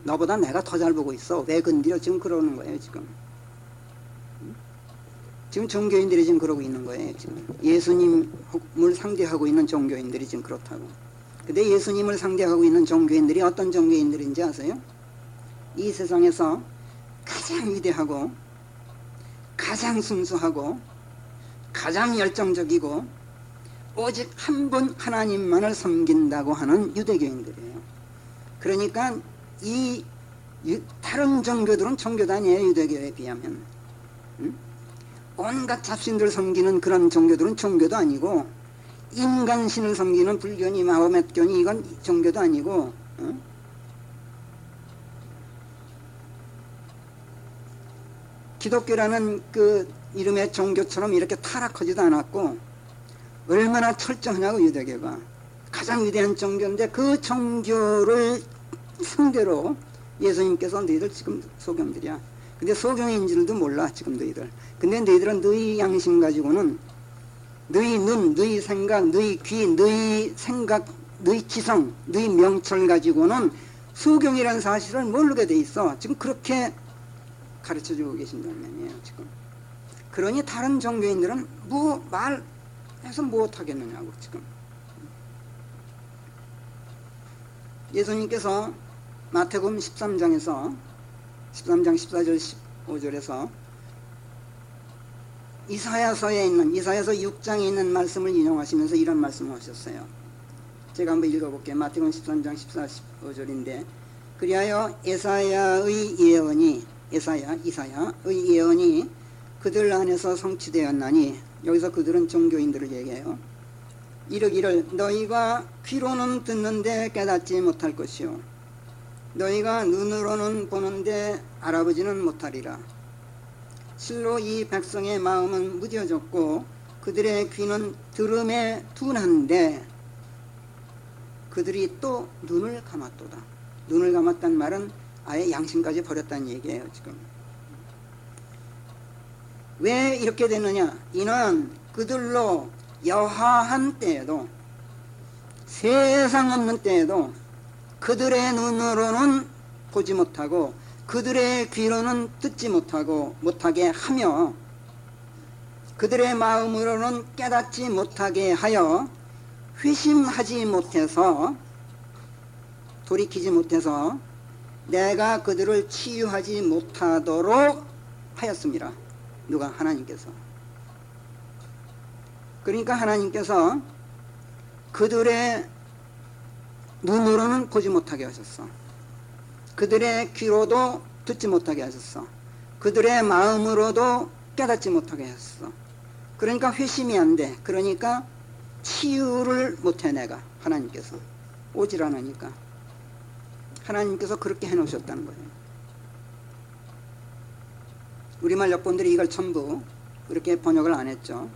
너보다 내가 더 잘 보고 있어. 왜 건드려? 지금 그러는 거예요 지금. 지금 종교인들이 지금 그러고 있는 거예요 지금. 예수님을 상대하고 있는 종교인들이 지금 그렇다고. 근데 예수님을 상대하고 있는 종교인들이 어떤 종교인들인지 아세요? 이 세상에서 가장 위대하고 가장 순수하고 가장 열정적이고 오직 한 분 하나님만을 섬긴다고 하는 유대교인들이에요. 그러니까 이 다른 종교들은 종교도 아니에요. 유대교에 비하면. 온갖 잡신들 섬기는 그런 종교들은 종교도 아니고 인간신을 섬기는 불교니 마호멧교니 이건 종교도 아니고 기독교라는 그 이름의 종교처럼 이렇게 타락하지도 않았고 얼마나 철저하냐고 유대교가. 가장 위대한 종교인데 그 종교를 상대로 예수님께서 너희들 지금 소경들이야. 근데 소경인 줄도 몰라 지금 너희들. 근데 너희들은 너희 양심 가지고는 너희 눈, 너희 생각, 너희 귀, 너희 생각, 너희 지성, 너희 명철 가지고는 소경이라는 사실을 모르게 돼 있어. 지금 그렇게 가르쳐주고 계신 장면이에요 지금. 그러니 다른 종교인들은 뭐 말해서 못하겠느냐고 지금. 예수님께서 마태복음 13장 14절 15절에서 이사야서에 있는 이사야서 6장에 있는 말씀을 인용하시면서 이런 말씀을 하셨어요. 제가 한번 읽어볼게요. 마태복음 13장 14, 15절인데 그리하여 이사야의 예언이 그들 안에서 성취되었나니 여기서 그들은 종교인들을 얘기해요. 이르기를 너희가 귀로는 듣는데 깨닫지 못할 것이요 너희가 눈으로는 보는데 알아보지는 못하리라. 실로 이 백성의 마음은 무뎌졌고 그들의 귀는 들음에 둔한데 그들이 또 눈을 감았도다. 눈을 감았단 말은 아예 양심까지 버렸다는 얘기예요 지금. 왜 이렇게 됐느냐? 이는 그들로 여하한 때에도 세상 없는 때에도 그들의 눈으로는 보지 못하고 그들의 귀로는 듣지 못하게 하며 그들의 마음으로는 깨닫지 못하게 하여 회심하지 못해서 돌이키지 못해서 내가 그들을 치유하지 못하도록 하였습니다. 누가? 하나님께서. 그러니까 하나님께서 그들의 눈으로는 보지 못하게 하셨어. 그들의 귀로도 듣지 못하게 하셨어. 그들의 마음으로도 깨닫지 못하게 하셨어. 그러니까 회심이 안 돼. 그러니까 치유를 못해 내가. 하나님께서 오질 않으니까. 하나님께서 그렇게 해놓으셨다는 거예요. 우리말 역본들이 이걸 전부 그렇게 번역을 안 했죠.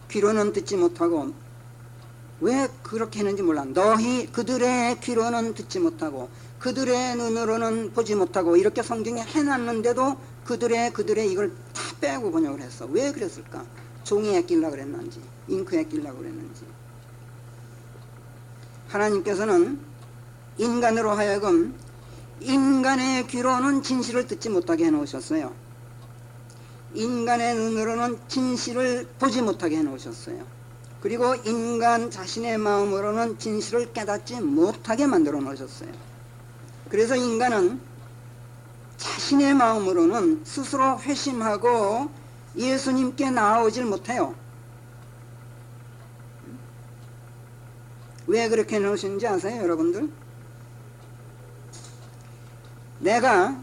귀로는 듣지 못하고 왜 그렇게 했는지 몰라. 너희 그들의 귀로는 듣지 못하고 그들의 눈으로는 보지 못하고 이렇게 성경에 해놨는데도 그들의 이걸 다 빼고 번역을 했어. 왜 그랬을까? 종이에 끼려고 그랬는지 잉크에 끼려고 그랬는지. 하나님께서는 인간으로 하여금 인간의 귀로는 진실을 듣지 못하게 해놓으셨어요. 인간의 눈으로는 진실을 보지 못하게 해놓으셨어요. 그리고 인간 자신의 마음으로는 진실을 깨닫지 못하게 만들어 놓으셨어요. 그래서 인간은 자신의 마음으로는 스스로 회심하고 예수님께 나아오질 못해요. 왜 그렇게 해놓으신지 아세요, 여러분들? 내가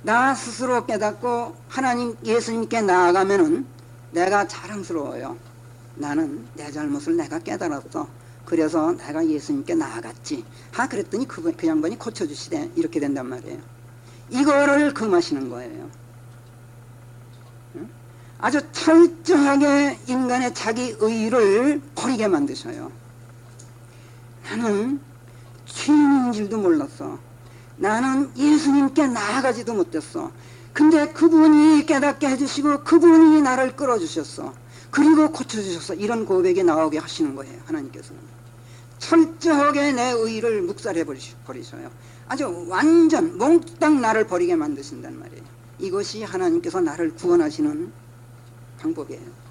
나 스스로 깨닫고 하나님 예수님께 나아가면은 내가 자랑스러워요. 나는 내 잘못을 내가 깨달았어. 그래서 내가 예수님께 나아갔지. 그랬더니 그 양반이 고쳐주시대. 이렇게 된단 말이에요. 이거를 금하시는 거예요. 아주 철저하게 인간의 자기 의를 버리게 만드셔요. 나는 죄인인 줄도 몰랐어. 나는 예수님께 나아가지도 못했어. 근데 그분이 깨닫게 해주시고 그분이 나를 끌어주셨어. 그리고 고쳐주셨어. 이런 고백이 나오게 하시는 거예요. 하나님께서는 철저하게 내 의를 묵살해 버리셔요. 아주 완전 몽땅 나를 버리게 만드신단 말이에요. 이것이 하나님께서 나를 구원하시는 방법이에요.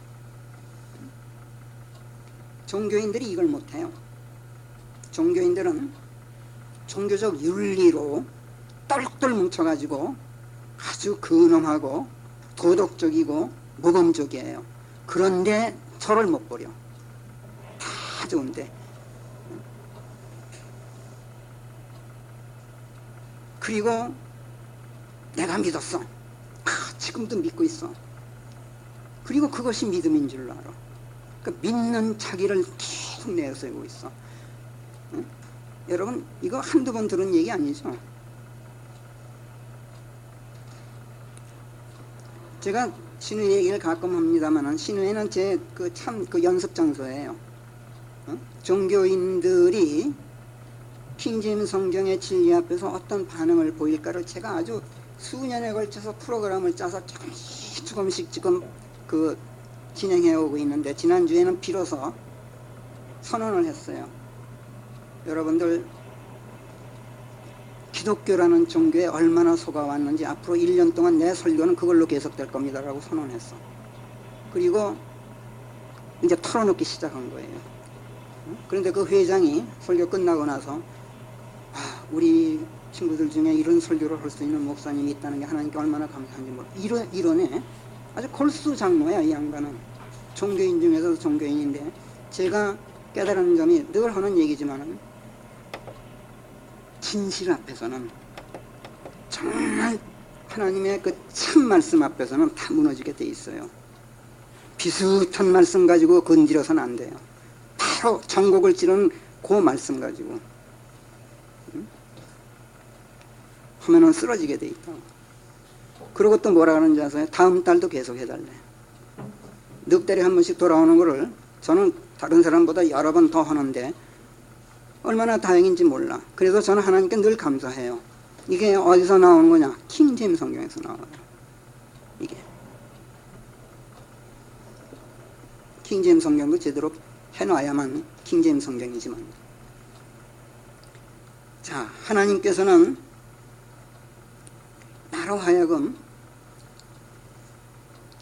종교인들이 이걸 못해요. 종교인들은 종교적 윤리로 똘똘 뭉쳐가지고 아주 근엄하고 도덕적이고 모범적이에요. 그런데 저를 못 버려. 다 좋은데. 그리고 내가 믿었어. 지금도 믿고 있어. 그리고 그것이 믿음인 줄 알아. 그 믿는 자기를 계속 내세우고 있어. 응? 여러분 이거 한두 번 들은 얘기 아니죠? 제가 신우 얘기를 가끔 합니다만 신우에는 제 그 연습 장소예요. 종교인들이 킹제임스 성경의 진리 앞에서 어떤 반응을 보일까를 제가 아주 수년에 걸쳐서 프로그램을 짜서 조금씩 지금 진행해 오고 있는데, 지난주에는 비로소 선언을 했어요. 여러분들 기독교라는 종교에 얼마나 속아왔는지 앞으로 1년 동안 내 설교는 그걸로 계속될 겁니다 라고 선언했어. 그리고 이제 털어놓기 시작한 거예요. 그런데 그 회장이 설교 끝나고 나서 우리 친구들 중에 이런 설교를 할 수 있는 목사님이 있다는 게 하나님께 얼마나 감사한지 몰라. 이러네. 아주 골수 장로야 이 양반은. 종교인 중에서도 종교인인데, 제가 깨달은 점이 늘 하는 얘기지만 진실 앞에서는, 정말 하나님의 그 참 말씀 앞에서는 다 무너지게 돼 있어요. 비슷한 말씀 가지고 건드려서는 안 돼요. 바로 전곡을 찌르는 그 말씀 가지고 하면은 쓰러지게 돼 있다. 그리고 또 뭐라 하는지 아세요? 다음 달도 계속 해달래. 넉 달에 한 번씩 돌아오는 거를 저는 다른 사람보다 여러 번 더 하는데 얼마나 다행인지 몰라. 그래서 저는 하나님께 늘 감사해요. 이게 어디서 나오는 거냐? 킹제임스 성경에서 나와요. 이게 킹제임스 성경도 제대로 해놔야만 킹제임스 성경이지만, 자, 하나님께서는 나로 하여금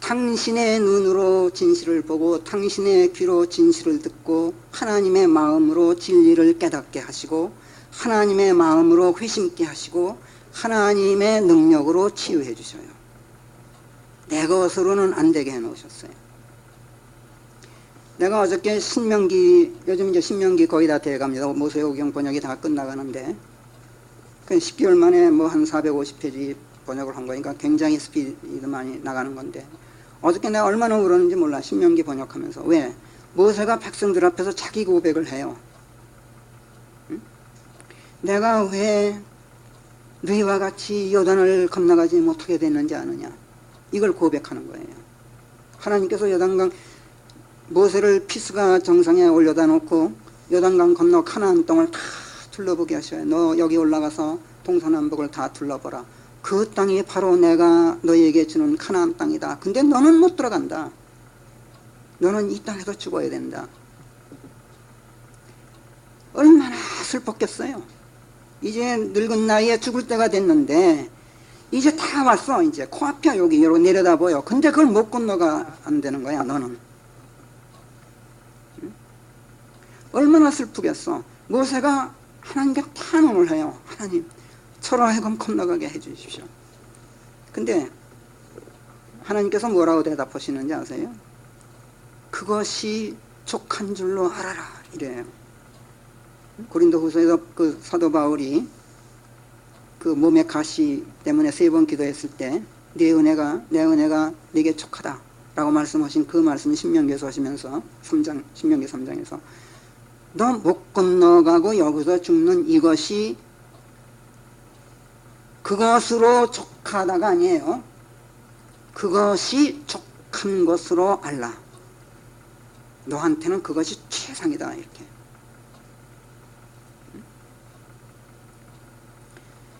당신의 눈으로 진실을 보고 당신의 귀로 진실을 듣고 하나님의 마음으로 진리를 깨닫게 하시고 하나님의 마음으로 회심케 하시고 하나님의 능력으로 치유해 주셔요. 내 것으로는 안 되게 해 놓으셨어요. 내가 어저께 신명기, 요즘 이제 신명기 거의 다 돼갑니다. 모세오경 번역이 다 끝나가는데 10개월 만에 뭐 한 450페이지 번역을 한 거니까 굉장히 스피드 많이 나가는 건데, 어저께 내가 얼마나 울었는지 몰라. 신명기 번역하면서. 왜? 모세가 백성들 앞에서 자기 고백을 해요. 응? 내가 왜 너희와 같이 요단을 건너가지 못하게 됐는지 아느냐, 이걸 고백하는 거예요. 하나님께서 요단강, 모세를 피스가 정상에 올려다 놓고 요단강 건너 가나안 땅을 다 둘러보게 하셔요. 너 여기 올라가서 동서남북을 다 둘러보라. 그 땅이 바로 내가 너희에게 주는 가나안 땅이다. 근데 너는 못 들어간다. 너는 이 땅에서 죽어야 된다. 얼마나 슬펐겠어요. 이제 늙은 나이에 죽을 때가 됐는데 이제 다 왔어. 이제 코앞이야. 여기 내려다 보여. 근데 그걸 못 건너가 안 되는 거야. 너는. 응? 얼마나 슬프겠어. 모세가 하나님께 탄원을 해요. 하나님, 저로 하여금 건너가게 해주십시오. 근데 하나님께서 뭐라고 대답하시는지 아세요? 그것이 족한 줄로 알아라, 이래요. 고린도후서에서 그 사도 바울이 그 몸의 가시 때문에 3번 기도했을 때 내 은혜가 내게 족하다 라고 말씀하신 그 말씀을 신명기에서 하시면서 신명기 3장에서 너 못 건너가고 여기서 죽는 이것이 그것으로 족하다가 아니에요. 그것이 족한 것으로 알라. 너한테는 그것이 최상이다. 이렇게.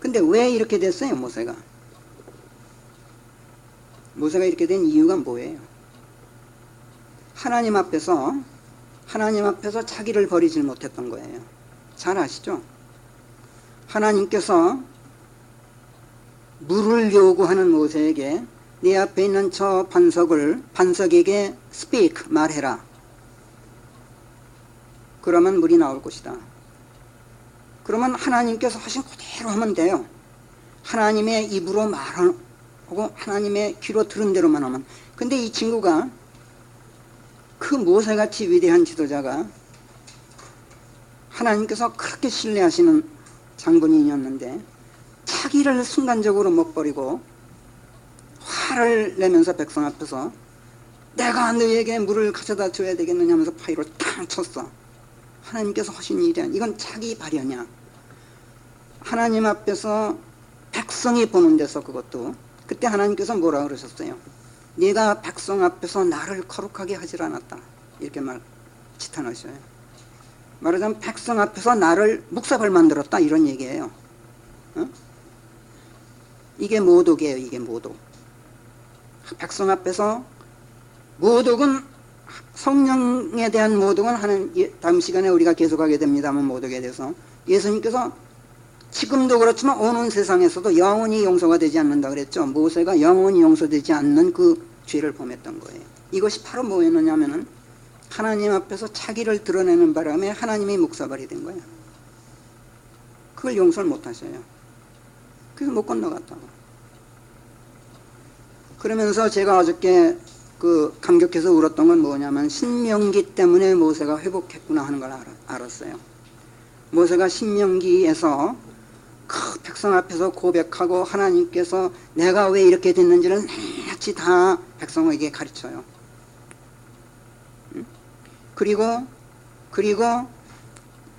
근데 왜 이렇게 됐어요, 모세가? 모세가 이렇게 된 이유가 뭐예요? 하나님 앞에서 자기를 버리질 못했던 거예요. 잘 아시죠? 하나님께서 물을 요구하는 모세에게 네 앞에 있는 저 반석에게 speak, 말해라. 그러면 물이 나올 것이다. 그러면 하나님께서 하신 그대로 하면 돼요. 하나님의 입으로 말하고 하나님의 귀로 들은 대로만 하면. 근데 이 친구가 그 모세같이 위대한 지도자가 하나님께서 그렇게 신뢰하시는 장본인이었는데 자기를 순간적으로 못 버리고 화를 내면서 백성 앞에서 내가 너희에게 물을 가져다 줘야 되겠느냐 하면서 파이를 탕 쳤어. 하나님께서 하신 일이야. 이건 자기 발현이야. 하나님 앞에서 백성이 보는 데서 그것도 그때 하나님께서 뭐라 그러셨어요? 네가 백성 앞에서 나를 거룩하게 하질 않았다. 이렇게 지탄하셔요. 말하자면 백성 앞에서 나를 묵사발 만들었다 이런 얘기예요. 어? 이게 모독이에요. 이게 모독. 백성 앞에서 모독은 성령에 대한 모독은 하는 다음 시간에 우리가 계속하게 됩니다만 모독에 대해서 예수님께서 지금도 그렇지만 오는 세상에서도 영원히 용서가 되지 않는다 그랬죠. 모세가 영원히 용서되지 않는 그 죄를 범했던 거예요. 이것이 바로 뭐였느냐 하면은 하나님 앞에서 자기를 드러내는 바람에 하나님이 묵사발이 된 거예요. 그걸 용서를 못 하셔요. 그래서 못 건너갔다고. 그러면서 제가 어저께 감격해서 울었던 건 뭐냐면 신명기 때문에 모세가 회복했구나 하는 걸 알았어요. 모세가 신명기에서 그 백성 앞에서 고백하고 하나님께서 내가 왜 이렇게 됐는지를 낱낱이 다 백성에게 가르쳐요. 그리고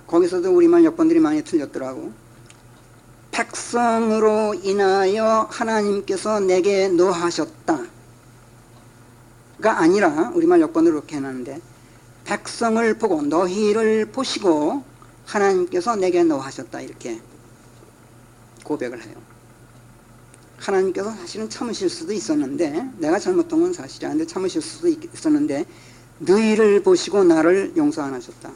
거기서도 우리말 여건들이 많이 틀렸더라고. 백성으로 인하여 하나님께서 내게 노하셨다 가 아니라 우리말 여건으로 이렇게 해놨는데 백성을 보고 너희를 보시고 하나님께서 내게 노하셨다 이렇게 고백을 해요. 하나님께서 사실은 참으실 수도 있었는데 내가 잘못한 건 사실이야. 근데 참으실 수도 있었는데 너희를 보시고 나를 용서 안 하셨다.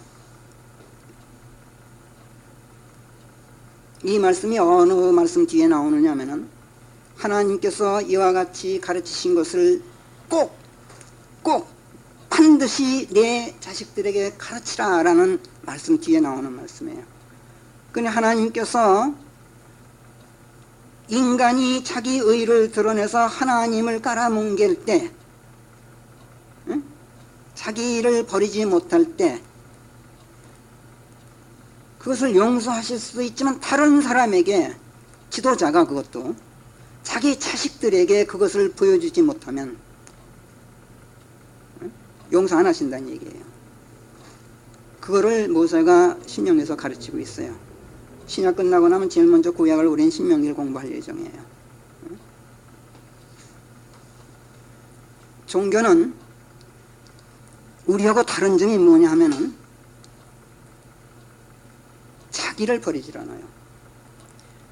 이 말씀이 어느 말씀 뒤에 나오느냐 하면은 하나님께서 이와 같이 가르치신 것을 꼭 반드시 내 자식들에게 가르치라 라는 말씀 뒤에 나오는 말씀이에요. 근데 하나님께서 인간이 자기 의를 드러내서 하나님을 깔아뭉갤 때 자기를 버리지 못할 때 그것을 용서하실 수도 있지만 다른 사람에게 지도자가 그것도 자기 자식들에게 그것을 보여주지 못하면 용서 안 하신다는 얘기예요. 그거를 모세가 신명기에서 가르치고 있어요. 신약 끝나고 나면 제일 먼저 구약을 우리는 신명기를 공부할 예정이에요. 종교는 우리하고 다른 점이 뭐냐 하면은 자기를 버리질 않아요.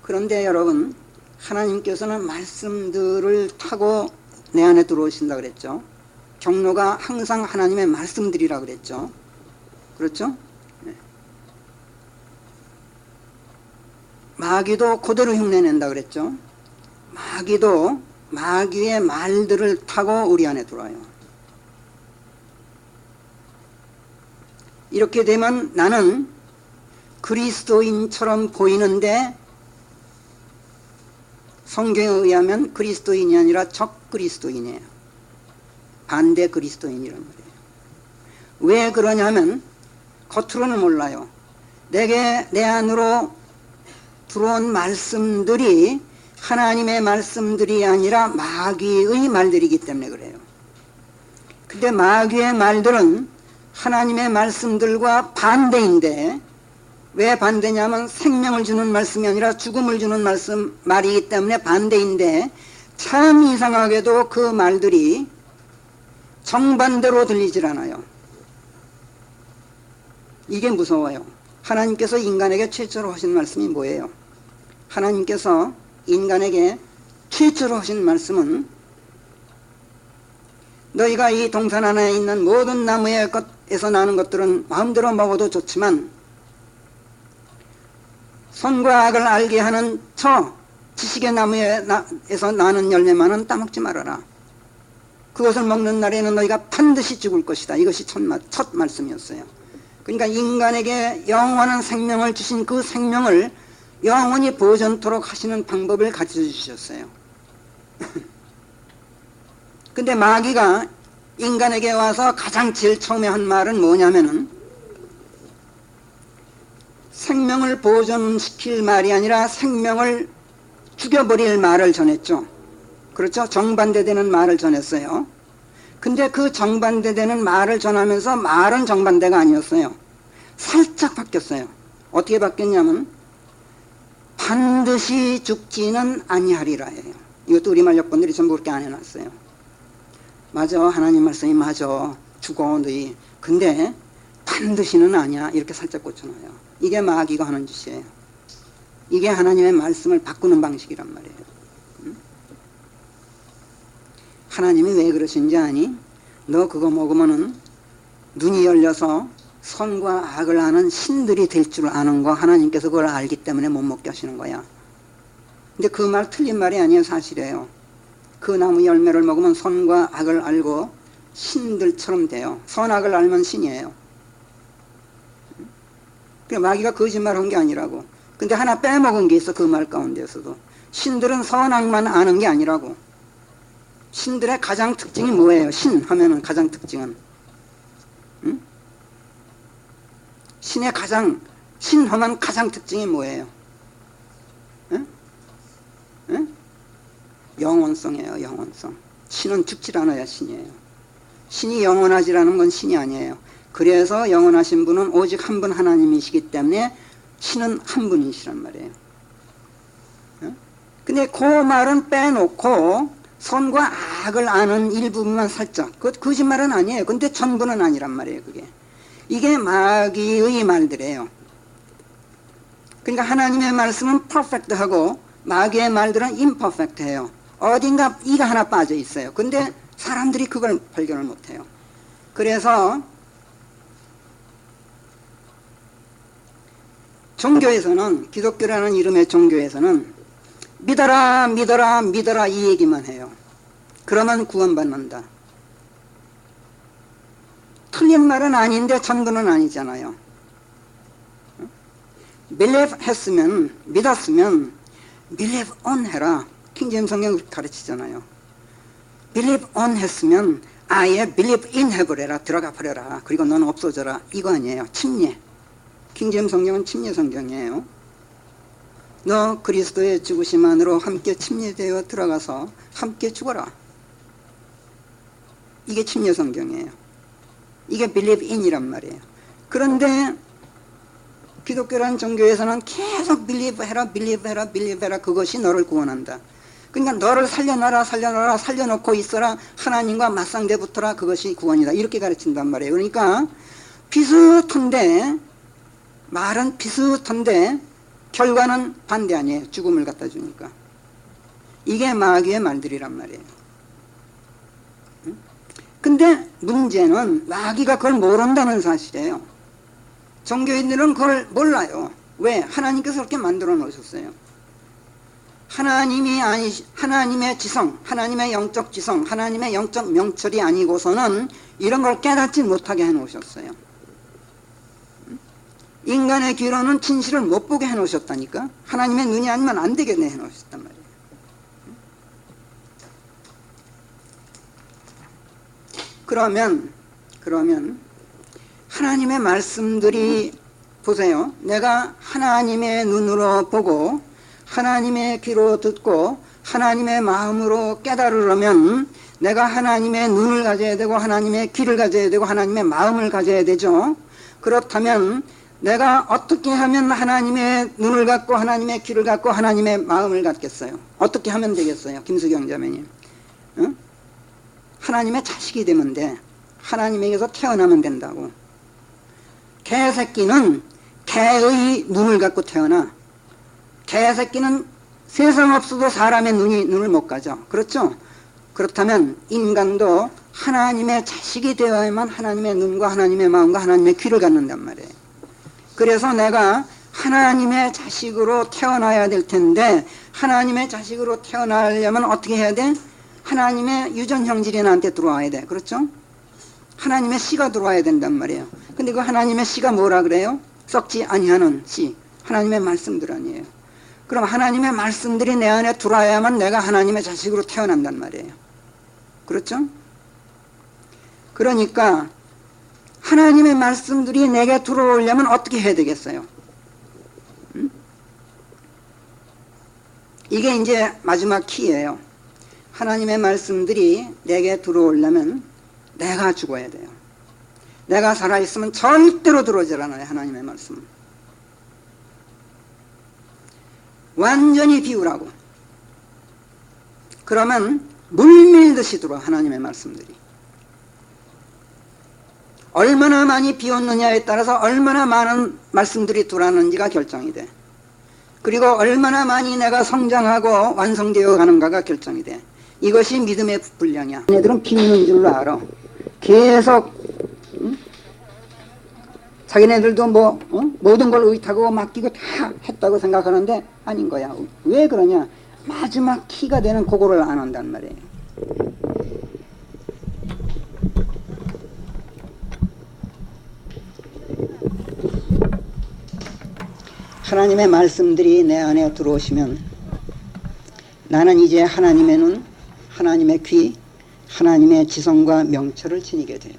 그런데 여러분 하나님께서는 말씀들을 타고 내 안에 들어오신다 그랬죠. 경로가 항상 하나님의 말씀들이라 그랬죠. 그렇죠? 네. 마귀도 그대로 흉내낸다 그랬죠. 마귀도 마귀의 말들을 타고 우리 안에 들어와요. 이렇게 되면 나는 그리스도인처럼 보이는데 성경에 의하면 그리스도인이 아니라 적그리스도인이에요. 반대 그리스도인이란 말이에요. 왜 그러냐면 겉으로는 몰라요. 내 안으로 들어온 말씀들이 하나님의 말씀들이 아니라 마귀의 말들이기 때문에 그래요. 근데 마귀의 말들은 하나님의 말씀들과 반대인데 왜 반대냐면 생명을 주는 말씀이 아니라 죽음을 주는 말이기 때문에 반대인데 참 이상하게도 그 말들이 정반대로 들리질 않아요. 이게 무서워요. 하나님께서 인간에게 최초로 하신 말씀이 뭐예요? 하나님께서 인간에게 최초로 하신 말씀은 너희가 이 동산 안에 있는 모든 나무의 것에서 나는 것들은 마음대로 먹어도 좋지만 선과 악을 알게 하는 저 지식의 나무에서 나는 열매만은 따먹지 말아라. 그것을 먹는 날에는 너희가 반드시 죽을 것이다. 이것이 첫 말씀이었어요. 그러니까 인간에게 영원한 생명을 주신 그 생명을 영원히 보존토록 하시는 방법을 가르쳐 주셨어요. 근데 마귀가 인간에게 와서 가장 제일 처음에 한 말은 뭐냐면은 생명을 보존시킬 말이 아니라 생명을 죽여버릴 말을 전했죠. 그렇죠? 정반대되는 말을 전했어요. 근데 그 정반대되는 말을 전하면서 말은 정반대가 아니었어요. 살짝 바뀌었어요. 어떻게 바뀌었냐면 반드시 죽지는 아니하리라예요. 이것도 우리말 역본들이 전부 그렇게 안 해놨어요. 맞아, 하나님 말씀이 맞아, 죽어 너희. 근데 반드시는 아니야, 이렇게 살짝 꽂혀놔요. 이게 마귀가 하는 짓이에요. 이게 하나님의 말씀을 바꾸는 방식이란 말이에요. 하나님이 왜 그러신지 아니? 너 그거 먹으면은 눈이 열려서 선과 악을 아는 신들이 될 줄 아는 거, 하나님께서 그걸 알기 때문에 못 먹게 하시는 거야. 근데 그 말 틀린 말이 아니에요. 사실이에요. 그 나무 열매를 먹으면 선과 악을 알고 신들처럼 돼요. 선악을 알면 신이에요. 그러니까 마귀가 거짓말한 게 아니라고. 근데 하나 빼먹은 게 있어. 그 말 가운데서도 신들은 선악만 아는 게 아니라고. 신들의 가장 특징이 뭐예요? 신 하면은 가장 특징은 응? 신의 가장, 신 하면 가장 특징이 뭐예요? 응? 응? 영원성이에요. 영원성. 신은 죽질 않아야 신이에요. 신이 영원하지라는 건 신이 아니에요. 그래서 영원하신 분은 오직 한 분 하나님이시기 때문에 신은 한 분이시란 말이에요. 응? 근데 그 말은 빼놓고 선과 악을 아는 일부분만 살짝, 그 거짓말은 아니에요. 근데 전부는 아니란 말이에요. 그게 이게 마귀의 말들이에요. 그러니까 하나님의 말씀은 퍼펙트하고 마귀의 말들은 임퍼펙트해요. 어딘가 이가 하나 빠져 있어요. 근데 사람들이 그걸 발견을 못해요. 그래서 종교에서는, 기독교라는 이름의 종교에서는 믿어라 믿어라 믿어라 이 얘기만 해요. 그러면 구원받는다. 틀린 말은 아닌데 전부는 아니잖아요. believe 했으면, 믿었으면 believe on 해라. 킹제임스 성경 가르치잖아요. believe on 했으면 아예 believe in 해버려라. 들어가 버려라. 그리고 너는 없어져라. 이거 아니에요. 침례. 킹제임스 성경은 침례 성경이에요. 너 그리스도의 죽으심 안으로 함께 침례되어 들어가서 함께 죽어라. 이게 침례 성경이에요. 이게 believe in이란 말이에요. 그런데 기독교라는 종교에서는 계속 believe 해라, believe 해라, believe 해라. 그것이 너를 구원한다. 그러니까 너를 살려놔라, 살려놔라, 살려놓고 있어라. 하나님과 맞상대 붙어라. 그것이 구원이다. 이렇게 가르친단 말이에요. 그러니까 비슷한데, 말은 비슷한데 결과는 반대 아니에요. 죽음을 갖다 주니까. 이게 마귀의 말들이란 말이에요. 근데 문제는 마귀가 그걸 모른다는 사실이에요. 종교인들은 그걸 몰라요. 왜? 하나님께서 그렇게 만들어 놓으셨어요. 하나님의 지성, 하나님의 영적 지성, 하나님의 영적 명철이 아니고서는 이런 걸 깨닫지 못하게 해 놓으셨어요. 인간의 귀로는 진실을 못 보게 해 놓으셨다니까. 하나님의 눈이 아니면 안 되게 해 놓으셨단 말이에요. 그러면 하나님의 말씀들이, 보세요. 내가 하나님의 눈으로 보고 하나님의 귀로 듣고 하나님의 마음으로 깨달으려면 내가 하나님의 눈을 가져야 되고 하나님의 귀를 가져야 되고 하나님의 마음을 가져야 되죠. 그렇다면 내가 어떻게 하면 하나님의 눈을 갖고 하나님의 귀를 갖고 하나님의 마음을 갖겠어요? 어떻게 하면 되겠어요? 김수경 자매님. 응? 하나님의 자식이 되면 돼. 하나님에게서 태어나면 된다고. 개새끼는 개의 눈을 갖고 태어나. 개새끼는 세상 없어도 사람의 눈을 못 가죠. 그렇죠? 그렇다면 인간도 하나님의 자식이 되어야만 하나님의 눈과 하나님의 마음과 하나님의 귀를 갖는단 말이에요. 그래서 내가 하나님의 자식으로 태어나야 될 텐데, 하나님의 자식으로 태어나려면 어떻게 해야 돼? 하나님의 유전 형질이 나한테 들어와야 돼. 그렇죠? 하나님의 씨가 들어와야 된단 말이에요. 근데 그 하나님의 씨가 뭐라 그래요? 썩지 아니하는 씨. 하나님의 말씀들 아니에요. 그럼 하나님의 말씀들이 내 안에 들어와야만 내가 하나님의 자식으로 태어난단 말이에요. 그렇죠? 그러니까 하나님의 말씀들이 내게 들어오려면 어떻게 해야 되겠어요? 이게 이제 마지막 키예요. 하나님의 말씀들이 내게 들어오려면 내가 죽어야 돼요. 내가 살아있으면 절대로 들어오질 않아요. 하나님의 말씀. 완전히 비우라고. 그러면 물밀듯이 들어와. 하나님의 말씀들이. 얼마나 많이 비웠느냐에 따라서 얼마나 많은 말씀들이 들어왔는지가 결정이 돼. 그리고 얼마나 많이 내가 성장하고 완성되어 가는가가 결정이 돼. 이것이 믿음의 분량이야. 얘들은 비우는 줄로 알아. 계속 자기네들도 모든 걸 의탁하고 맡기고 다 했다고 생각하는데 아닌 거야. 왜 그러냐? 마지막 키가 되는 그거를 안 한단 말이에요. 하나님의 말씀들이 내 안에 들어오시면 나는 이제 하나님의 눈, 하나님의 귀, 하나님의 지성과 명철을 지니게 돼요.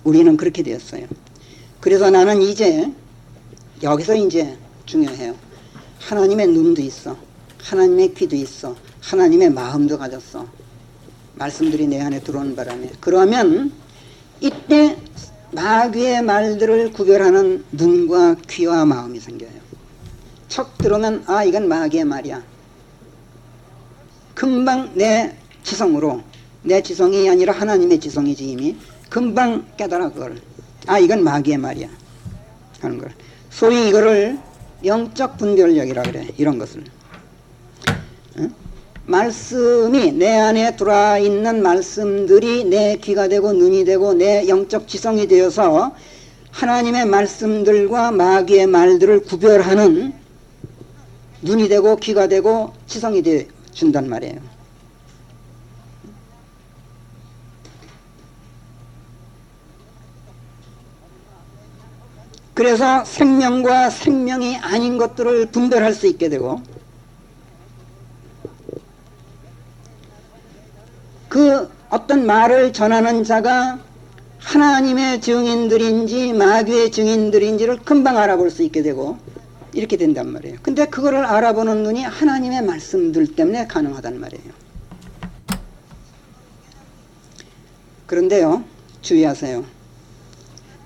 우리는 그렇게 되었어요. 그래서 나는 이제 여기서 이제 중요해요. 하나님의 눈도 있어. 하나님의 귀도 있어. 하나님의 마음도 가졌어. 말씀들이 내 안에 들어오는 바람에. 그러면 이때 마귀의 말들을 구별하는 눈과 귀와 마음이 생겨요. 척 들어오면 아 이건 마귀의 말이야. 금방 내 지성으로, 내 지성이 아니라 하나님의 지성이지 이미 금방 깨달아 그걸. 아 이건 마귀의 말이야 하는 걸. 소위 이거를 영적 분별력이라 그래. 이런 것을 말씀이 내 안에 들어와 있는 말씀들이 내 귀가 되고 눈이 되고 내 영적 지성이 되어서 하나님의 말씀들과 마귀의 말들을 구별하는 눈이 되고 귀가 되고 지성이 되 준단 말이에요. 그래서 생명과 생명이 아닌 것들을 분별할 수 있게 되고 그 어떤 말을 전하는 자가 하나님의 증인들인지 마귀의 증인들인지를 금방 알아볼 수 있게 되고 이렇게 된단 말이에요. 근데 그거를 알아보는 눈이 하나님의 말씀들 때문에 가능하단 말이에요. 그런데요, 주의하세요.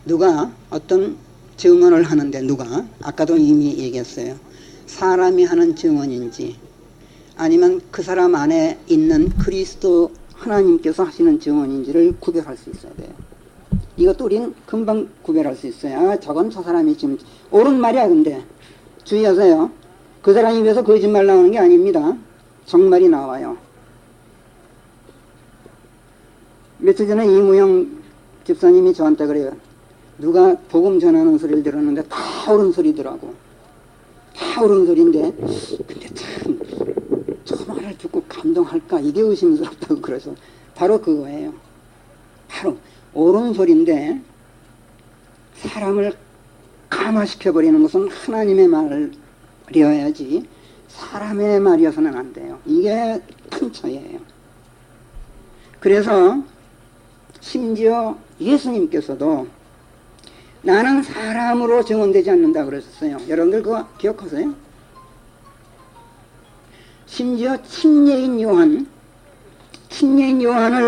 누가 어떤 증언을 하는데 누가 아까도 이미 얘기했어요. 사람이 하는 증언인지 아니면 그 사람 안에 있는 그리스도 하나님께서 하시는 증언인지를 구별할 수 있어야 돼요. 이것도 우리는 금방 구별할 수 있어요. 아, 저건 저 사람이 지금 옳은 말이야. 근데 주의하세요. 그 사람 입에서 거짓말 나오는 게 아닙니다. 정말이 나와요. 며칠 전에 이무영 집사님이 저한테 그래요. 누가 복음 전하는 소리를 들었는데 다 옳은 소리더라고. 다 옳은 소리인데 근데 참 저 말을 듣고 감동할까 이게 의심스럽다고. 그래서 바로 그거예요. 바로 옳은 소리인데 사람을 감화시켜버리는 것은 하나님의 말이어야지 사람의 말이어서는 안 돼요. 이게 큰 차이예요. 그래서 심지어 예수님께서도 나는 사람으로 증언되지 않는다 그러셨어요. 여러분들 그거 기억하세요? 심지어 침례인 요한을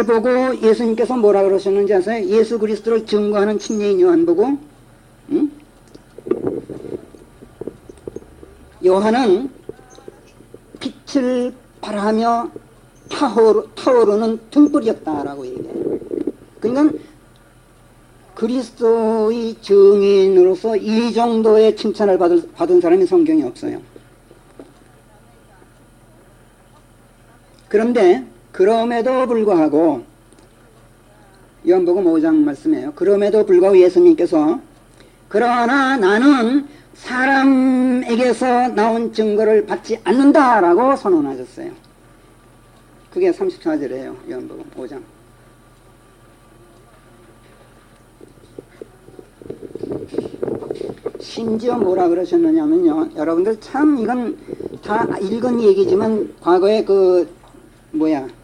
보고 예수님께서 뭐라 그러셨는지 아세요? 예수 그리스도를 증거하는 침례인 요한 보고 요한은 빛을 발하며 타오르는 등불이었다라고 얘기해요. 그러니까 그리스도의 증인으로서 이 정도의 칭찬을 받은 사람이 성경에 없어요. 그런데 그럼에도 불구하고 요한복음 5장 말씀이에요. 그럼에도 불구하고 예수님께서 그러나 나는 사람에게서 나온 증거를 받지 않는다라고 선언하셨어요. 그게 34절이에요. 요한복음 5장. 심지어 뭐라 그러셨느냐면요. 여러분들 참 이건 다 읽은 얘기지만 과거에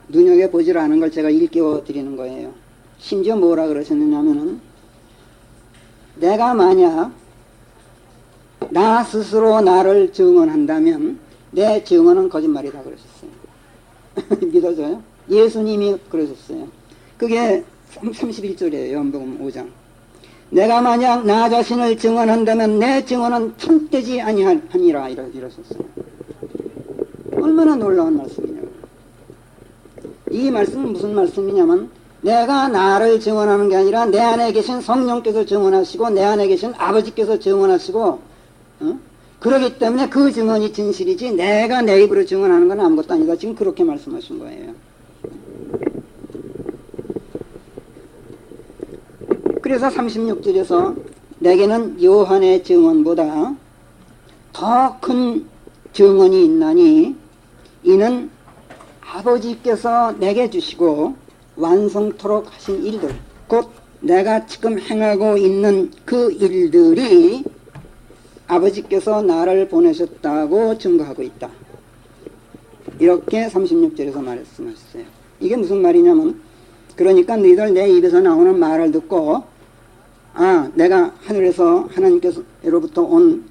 눈여겨보질 않은 걸 제가 일깨워 드리는 거예요. 심지어 뭐라 그러셨느냐면은 내가 만약 나 스스로 나를 증언한다면 내 증언은 거짓말이다 그러셨어요. 믿어져요? 예수님이 그러셨어요. 그게 31절이에요. 요한복음 5장. 내가 만약 나 자신을 증언한다면 내 증언은 참되지 아니하니라 이러셨어요. 얼마나 놀라운 말씀이냐고. 이 말씀은 무슨 말씀이냐면 내가 나를 증언하는 게 아니라 내 안에 계신 성령께서 증언하시고 내 안에 계신 아버지께서 증언하시고 그러기 때문에 그 증언이 진실이지 내가 내 입으로 증언하는 건 아무것도 아니다. 지금 그렇게 말씀하신 거예요. 그래서 36절에서 내게는 요한의 증언보다 더 큰 증언이 있나니 이는 아버지께서 내게 주시고 완성토록 하신 일들 곧 내가 지금 행하고 있는 그 일들이 아버지께서 나를 보내셨다고 증거하고 있다. 이렇게 36절에서 말씀하셨어요. 이게 무슨 말이냐면 그러니까 너희들 내 입에서 나오는 말을 듣고 내가 하늘에서 하나님께로부터 온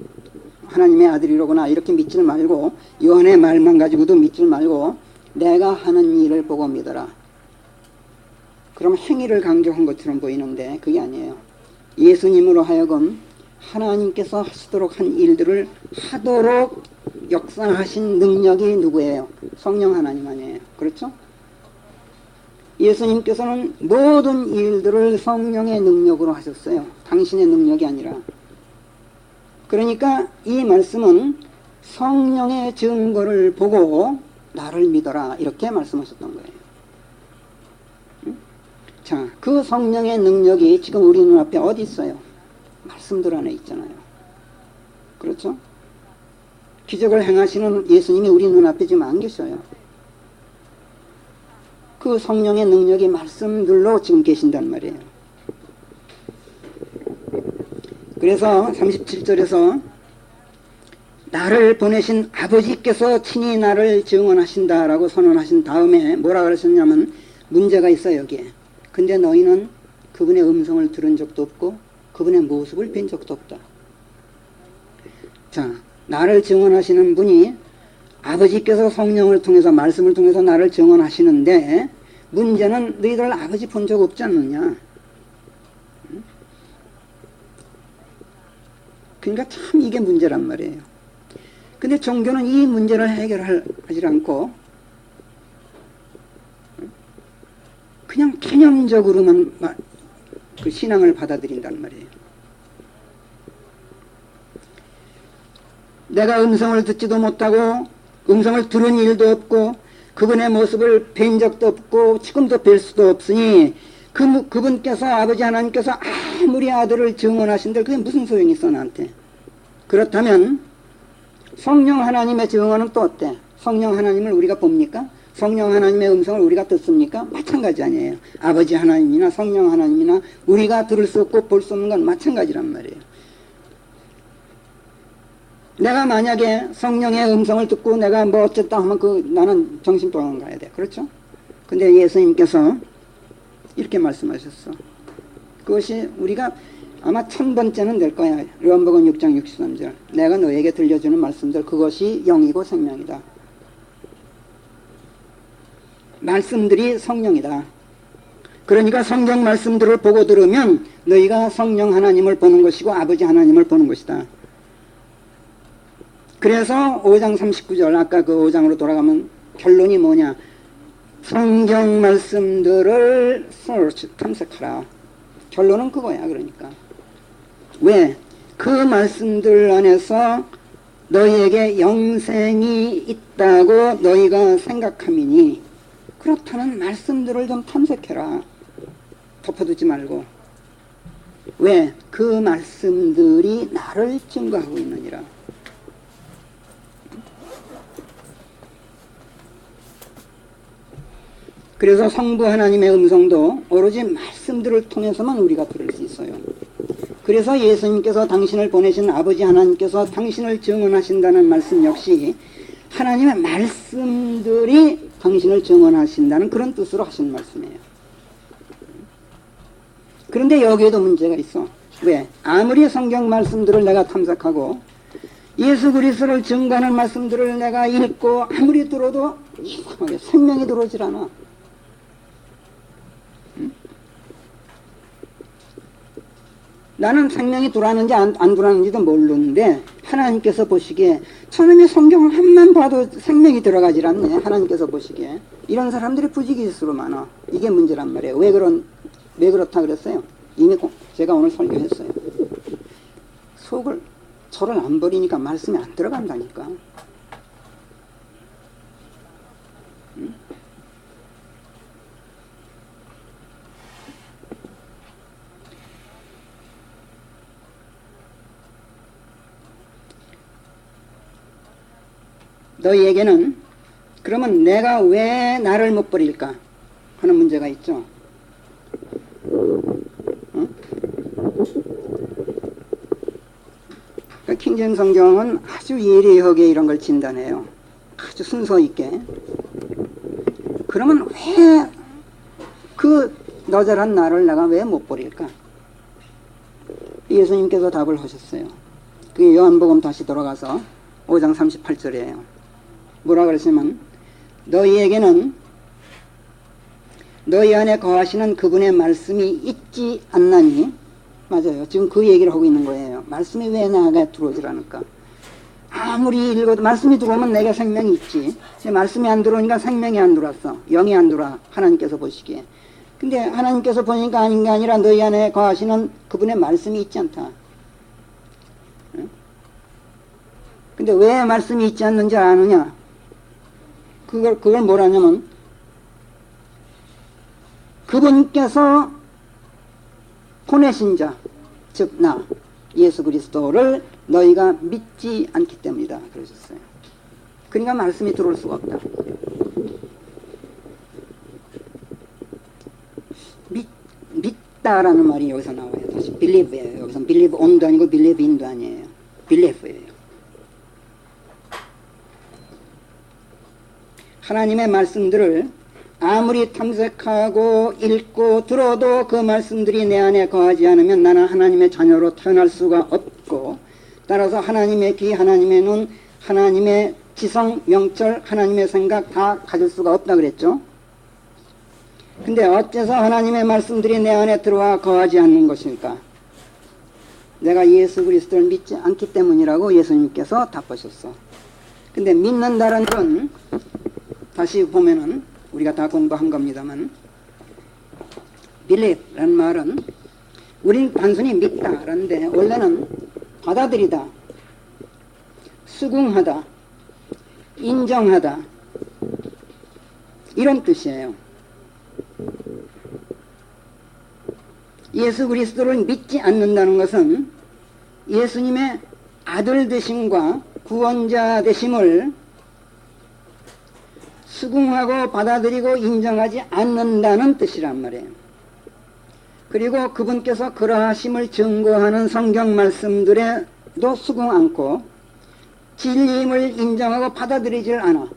하나님의 아들이로구나 이렇게 믿질 말고 요한의 말만 가지고도 믿질 말고 내가 하는 일을 보고 믿어라. 그럼 행위를 강조한 것처럼 보이는데 그게 아니에요. 예수님으로 하여금 하나님께서 하시도록 한 일들을 하도록 역사하신 능력이 누구예요? 성령 하나님 아니에요. 그렇죠? 예수님께서는 모든 일들을 성령의 능력으로 하셨어요. 당신의 능력이 아니라. 그러니까 이 말씀은 성령의 증거를 보고 나를 믿어라 이렇게 말씀하셨던 거예요. 자, 그 성령의 능력이 지금 우리 눈앞에 어디 있어요? 말씀들 안에 있잖아요. 그렇죠? 기적을 행하시는 예수님이 우리 눈앞에 지금 안 계셔요. 그 성령의 능력이 말씀들로 지금 계신단 말이에요. 그래서 37절에서 나를 보내신 아버지께서 친히 나를 증언하신다라고 선언하신 다음에 뭐라 그러셨냐면 문제가 있어요 여기에. 근데 너희는 그분의 음성을 들은 적도 없고 그분의 모습을 뵌 적도 없다. 자, 나를 증언하시는 분이 아버지께서 성령을 통해서 말씀을 통해서 나를 증언하시는데 문제는 너희들 아버지 본 적 없지 않느냐. 그러니까 참 이게 문제란 말이에요. 근데 종교는 이 문제를 해결하지 않고 그냥 개념적으로만 그 신앙을 받아들인단 말이에요. 내가 음성을 듣지도 못하고 음성을 들은 일도 없고 그분의 모습을 뵌 적도 없고 지금도 뵐 수도 없으니 그분께서 아버지 하나님께서 아무리 아들을 증언하신들 그게 무슨 소용이 있어 나한테. 그렇다면 성령 하나님의 증언은 또 어때? 성령 하나님을 우리가 봅니까? 성령 하나님의 음성을 우리가 듣습니까? 마찬가지 아니에요. 아버지 하나님이나 성령 하나님이나 우리가 들을 수 없고 볼 수 없는 건 마찬가지란 말이에요. 내가 만약에 성령의 음성을 듣고 내가 뭐 어쨌다 하면 나는 정신병원 가야 돼. 그렇죠? 근데 예수님께서 이렇게 말씀하셨어. 그것이 우리가 아마 1000번째는 될 거야. 요한복음 6장 63절. 내가 너에게 들려주는 말씀들 그것이 영이고 생명이다. 말씀들이 성령이다. 그러니까 성경 말씀들을 보고 들으면 너희가 성령 하나님을 보는 것이고 아버지 하나님을 보는 것이다. 그래서 5장 39절 아까 그 5장으로 돌아가면 결론이 뭐냐. 성경 말씀들을 탐색하라. 결론은 그거야. 그러니까 왜? 그 말씀들 안에서 너희에게 영생이 있다고 너희가 생각함이니 그렇다는 말씀들을 좀 탐색해라. 덮어두지 말고. 왜? 그 말씀들이 나를 증거하고 있느니라. 그래서 성부 하나님의 음성도 오로지 말씀들을 통해서만 우리가 들을 수 있어요. 그래서 예수님께서 당신을 보내신 아버지 하나님께서 당신을 증언하신다는 말씀 역시 하나님의 말씀들이 당신을 증언하신다는 그런 뜻으로 하신 말씀이에요. 그런데 여기에도 문제가 있어. 왜? 아무리 성경 말씀들을 내가 탐색하고 예수 그리스도를 증거하는 말씀들을 내가 읽고 아무리 들어도 이상하게 생명이 들어오질 않아. 나는 생명이 들어왔는지 안 들어왔는지도 모르는데 하나님께서 보시기에 저놈이 성경을 한만 봐도 생명이 들어가질 않네. 하나님께서 보시기에 이런 사람들이 부지기수로 많아. 이게 문제란 말이에요. 왜 그렇다 그랬어요? 이미 제가 오늘 설교했어요. 속을 저를 안 버리니까 말씀이 안 들어간다니까. 응? 너희에게는 그러면 내가 왜 나를 못 버릴까 하는 문제가 있죠. 킹제임스 성경은 아주 예리하게 이런 걸 진단해요. 아주 순서 있게. 그러면 왜 그 너절한 나를 내가 왜 못 버릴까? 예수님께서 답을 하셨어요. 그게 요한복음 다시 돌아가서 5장 38절이에요. 뭐라 그러시면 너희에게는 너희 안에 거하시는 그분의 말씀이 있지 않나니. 맞아요. 지금 그 얘기를 하고 있는 거예요. 말씀이 왜 나에게 들어오질 않을까? 아무리 읽어도 말씀이 들어오면 내게 생명이 있지. 근데 말씀이 안 들어오니까 생명이 안 들어왔어. 영이 안 들어와. 하나님께서 보시기에. 근데 하나님께서 보니까 아닌 게 아니라 너희 안에 거하시는 그분의 말씀이 있지 않다. 근데 왜 말씀이 있지 않는지 아느냐? 그걸 뭐라냐면 그분께서 보내신 자, 즉 나 예수 그리스도를 너희가 믿지 않기 때문이다 그러셨어요. 그러니까 말씀이 들어올 수가 없다. 믿다라는 말이 여기서 나와요. 다시 believe예요. 여기서 believe on도 아니고 believe in도 아니에요. believe예요. 하나님의 말씀들을 아무리 탐색하고 읽고 들어도 그 말씀들이 내 안에 거하지 않으면 나는 하나님의 자녀로 태어날 수가 없고, 따라서 하나님의 귀, 하나님의 눈, 하나님의 지성, 명철, 하나님의 생각 다 가질 수가 없다 그랬죠. 근데 어째서 하나님의 말씀들이 내 안에 들어와 거하지 않는 것일까? 내가 예수 그리스도를 믿지 않기 때문이라고 예수님께서 답하셨어. 근데 믿는다는 건 다시 보면은 우리가 다 공부한 겁니다만, believe라는 말은 우린 단순히 믿다라는데 원래는 받아들이다, 수긍하다, 인정하다 이런 뜻이에요. 예수 그리스도를 믿지 않는다는 것은 예수님의 아들 되심과 구원자 되심을 수긍하고 받아들이고 인정하지 않는다는 뜻이란 말이에요. 그리고 그분께서 그러하심을 증거하는 성경 말씀들에도 수긍 않고 진리임을 인정하고 받아들이질 않아.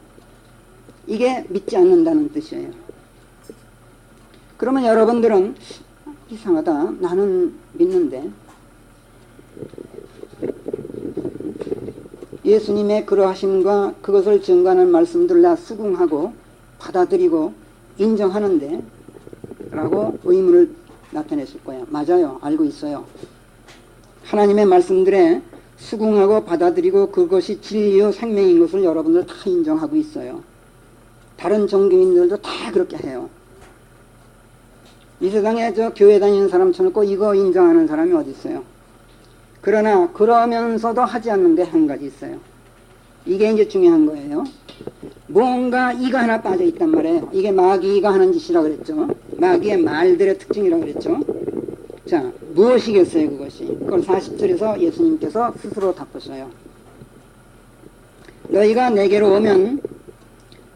이게 믿지 않는다는 뜻이에요. 그러면 여러분들은 이상하다. 나는 믿는데 예수님의 그러하심과 그것을 증거하는 말씀들을 나 수긍하고 받아들이고 인정하는데 라고 의문을 나타내실 거예요. 맞아요. 알고 있어요. 하나님의 말씀들에 수긍하고 받아들이고 그것이 진리요 생명인 것을 여러분들 다 인정하고 있어요. 다른 종교인들도 다 그렇게 해요. 이 세상에 저 교회 다니는 사람 쳐놓고 이거 인정하는 사람이 어디 있어요? 그러나 그러면서도 하지 않는 게 한 가지 있어요. 이게 이제 중요한 거예요. 뭔가 이가 하나 빠져 있단 말이에요. 이게 마귀가 하는 짓이라고 그랬죠. 마귀의 말들의 특징이라고 그랬죠. 자, 무엇이겠어요, 그것이? 그걸 40절에서 예수님께서 스스로 답하셔요. 너희가 내게로 오면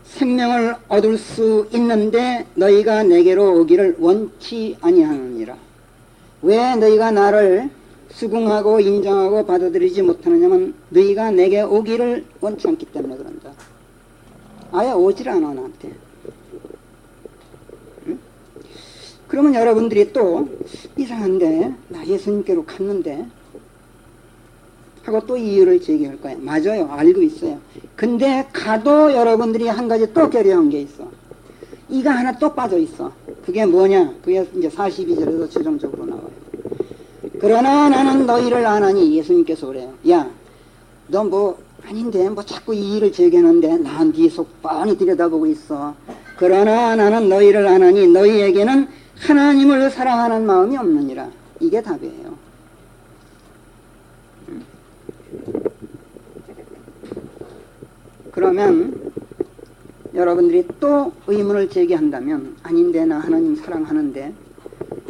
생명을 얻을 수 있는데 너희가 내게로 오기를 원치 아니하느니라. 왜 너희가 나를 수긍하고 인정하고 받아들이지 못하느냐면 너희가 내게 오기를 원치 않기 때문에 그런다. 아예 오질 않아 나한테. 응? 그러면 여러분들이 또 이상한데 나 예수님께로 갔는데 하고 또 이유를 제기할 거예요. 맞아요. 알고 있어요. 근데 가도 여러분들이 한 가지 또 결여한 게 있어. 이가 하나 또 빠져 있어. 그게 뭐냐? 그게 이제 42절에서 최종적으로 나와요. 그러나 나는 너희를 아나니 예수님께서 그래요. 야, 너 뭐 아닌데 뭐 자꾸 이 일을 제기하는데 난 네 속 뻔히 들여다보고 있어. 그러나 나는 너희를 아나니 너희에게는 하나님을 사랑하는 마음이 없느니라. 이게 답이에요. 그러면 여러분들이 또 의문을 제기한다면 아닌데 나 하나님 사랑하는데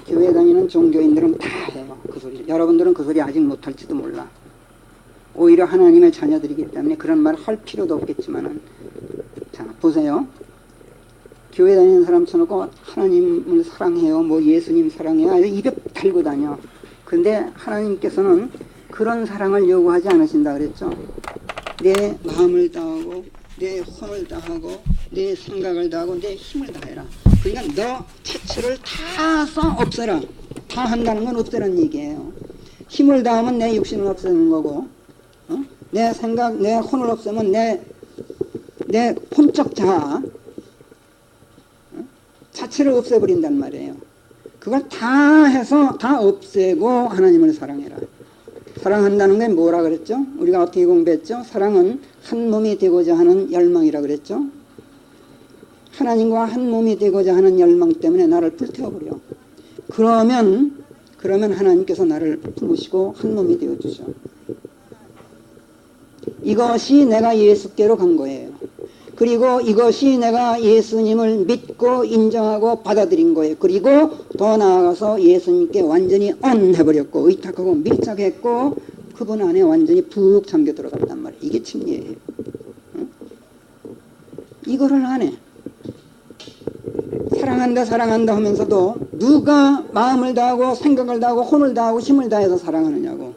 교회 다니는 종교인들은 다 해요. 그 소리. 여러분들은 그 소리 아직 못할지도 몰라. 오히려 하나님의 자녀들이기 때문에 그런 말 할 필요도 없겠지만은 자 보세요. 교회 다니는 사람 쳐놓고 하나님을 사랑해요. 뭐 예수님 사랑해요. 입에 달고 다녀. 근데 하나님께서는 그런 사랑을 요구하지 않으신다 그랬죠. 내 마음을 다하고 내 혼을 다하고 내 생각을 다하고 내 힘을 다해라. 그러니까 너 자체를 다서 없애라. 다 한다는 건 없애라는 얘기예요. 힘을 다하면 내 육신을 없애는 거고 내 생각, 내 혼을 없애면 내 혼적 자아 자체를 없애버린단 말이에요. 그걸 다 해서 다 없애고 하나님을 사랑해라. 사랑한다는 게 뭐라 그랬죠? 우리가 어떻게 공부했죠? 사랑은 한 몸이 되고자 하는 열망이라 그랬죠? 하나님과 한 몸이 되고자 하는 열망 때문에 나를 불태워버려. 그러면 하나님께서 나를 품으시고 한 몸이 되어주죠. 이것이 내가 예수께로 간 거예요. 그리고 이것이 내가 예수님을 믿고 인정하고 받아들인 거예요. 그리고 더 나아가서 예수님께 완전히 언해버렸고 의탁하고 밀착했고 그분 안에 완전히 푹 잠겨 들어갔단 말이에요. 이게 침례예요. 응? 이거를 안 해. 사랑한다 하면서도 누가 마음을 다하고 생각을 다하고 혼을 다하고 힘을 다해서 사랑하느냐고.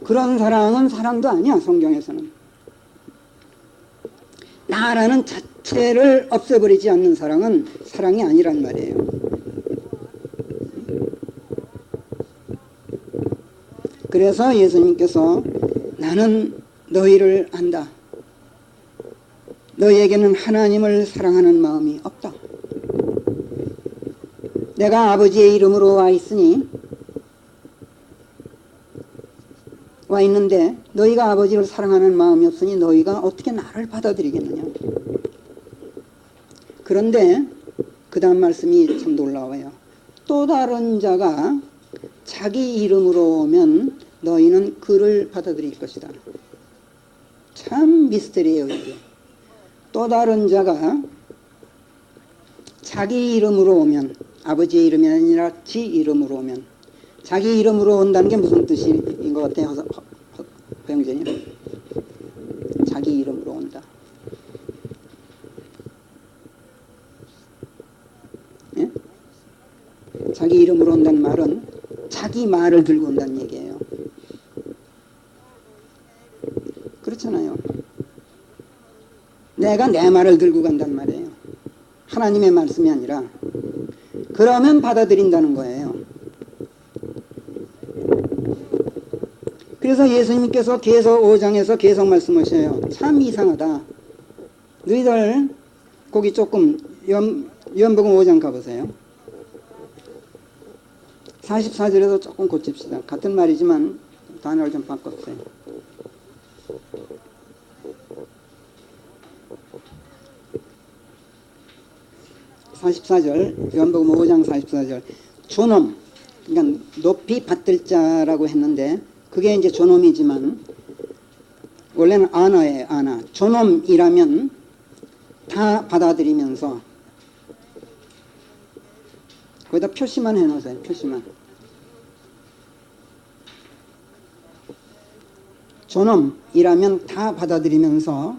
그런 사랑은 사랑도 아니야. 성경에서는. 나라는 자체를 없애버리지 않는 사랑은 사랑이 아니란 말이에요. 그래서 예수님께서 나는 너희를 안다. 너희에게는 하나님을 사랑하는 마음이 없다. 내가 아버지의 이름으로 와 있는데 너희가 아버지를 사랑하는 마음이 없으니 너희가 어떻게 나를 받아들이겠느냐. 그런데 그 다음 말씀이 참 놀라워요. 또 다른 자가 자기 이름으로 오면 너희는 그를 받아들일 것이다. 참 미스터리예요 이게. 또 다른 자가 자기 이름으로 오면 아버지의 이름이 아니라 지 이름으로 오면 자기 이름으로 온다는 게 무슨 뜻인 것 같아요? 허영전이 자기 이름으로 온다. 예? 자기 이름으로 온다는 말은 자기 말을 들고 온다는 얘기예요. 그렇잖아요. 내가 내 말을 들고 간단 말이에요. 하나님의 말씀이 아니라. 그러면 받아들인다는 거예요. 그래서 예수님께서 계속 5장에서 계속 말씀하셔요. 참 이상하다. 너희들 거기 조금 요한복음 5장 가보세요. 44절에서 조금 고칩시다. 같은 말이지만 단어를 좀 바꿨어요. 44절 요한복음 5장 44절 존엄, 그러니까 높이 받들 자라고 했는데 그게 이제 존엄이지만 원래는 아나예요. 아나. 존엄이라면 다 받아들이면서 거기다 표시만 해놓으세요. 표시만. 존엄이라면 다 받아들이면서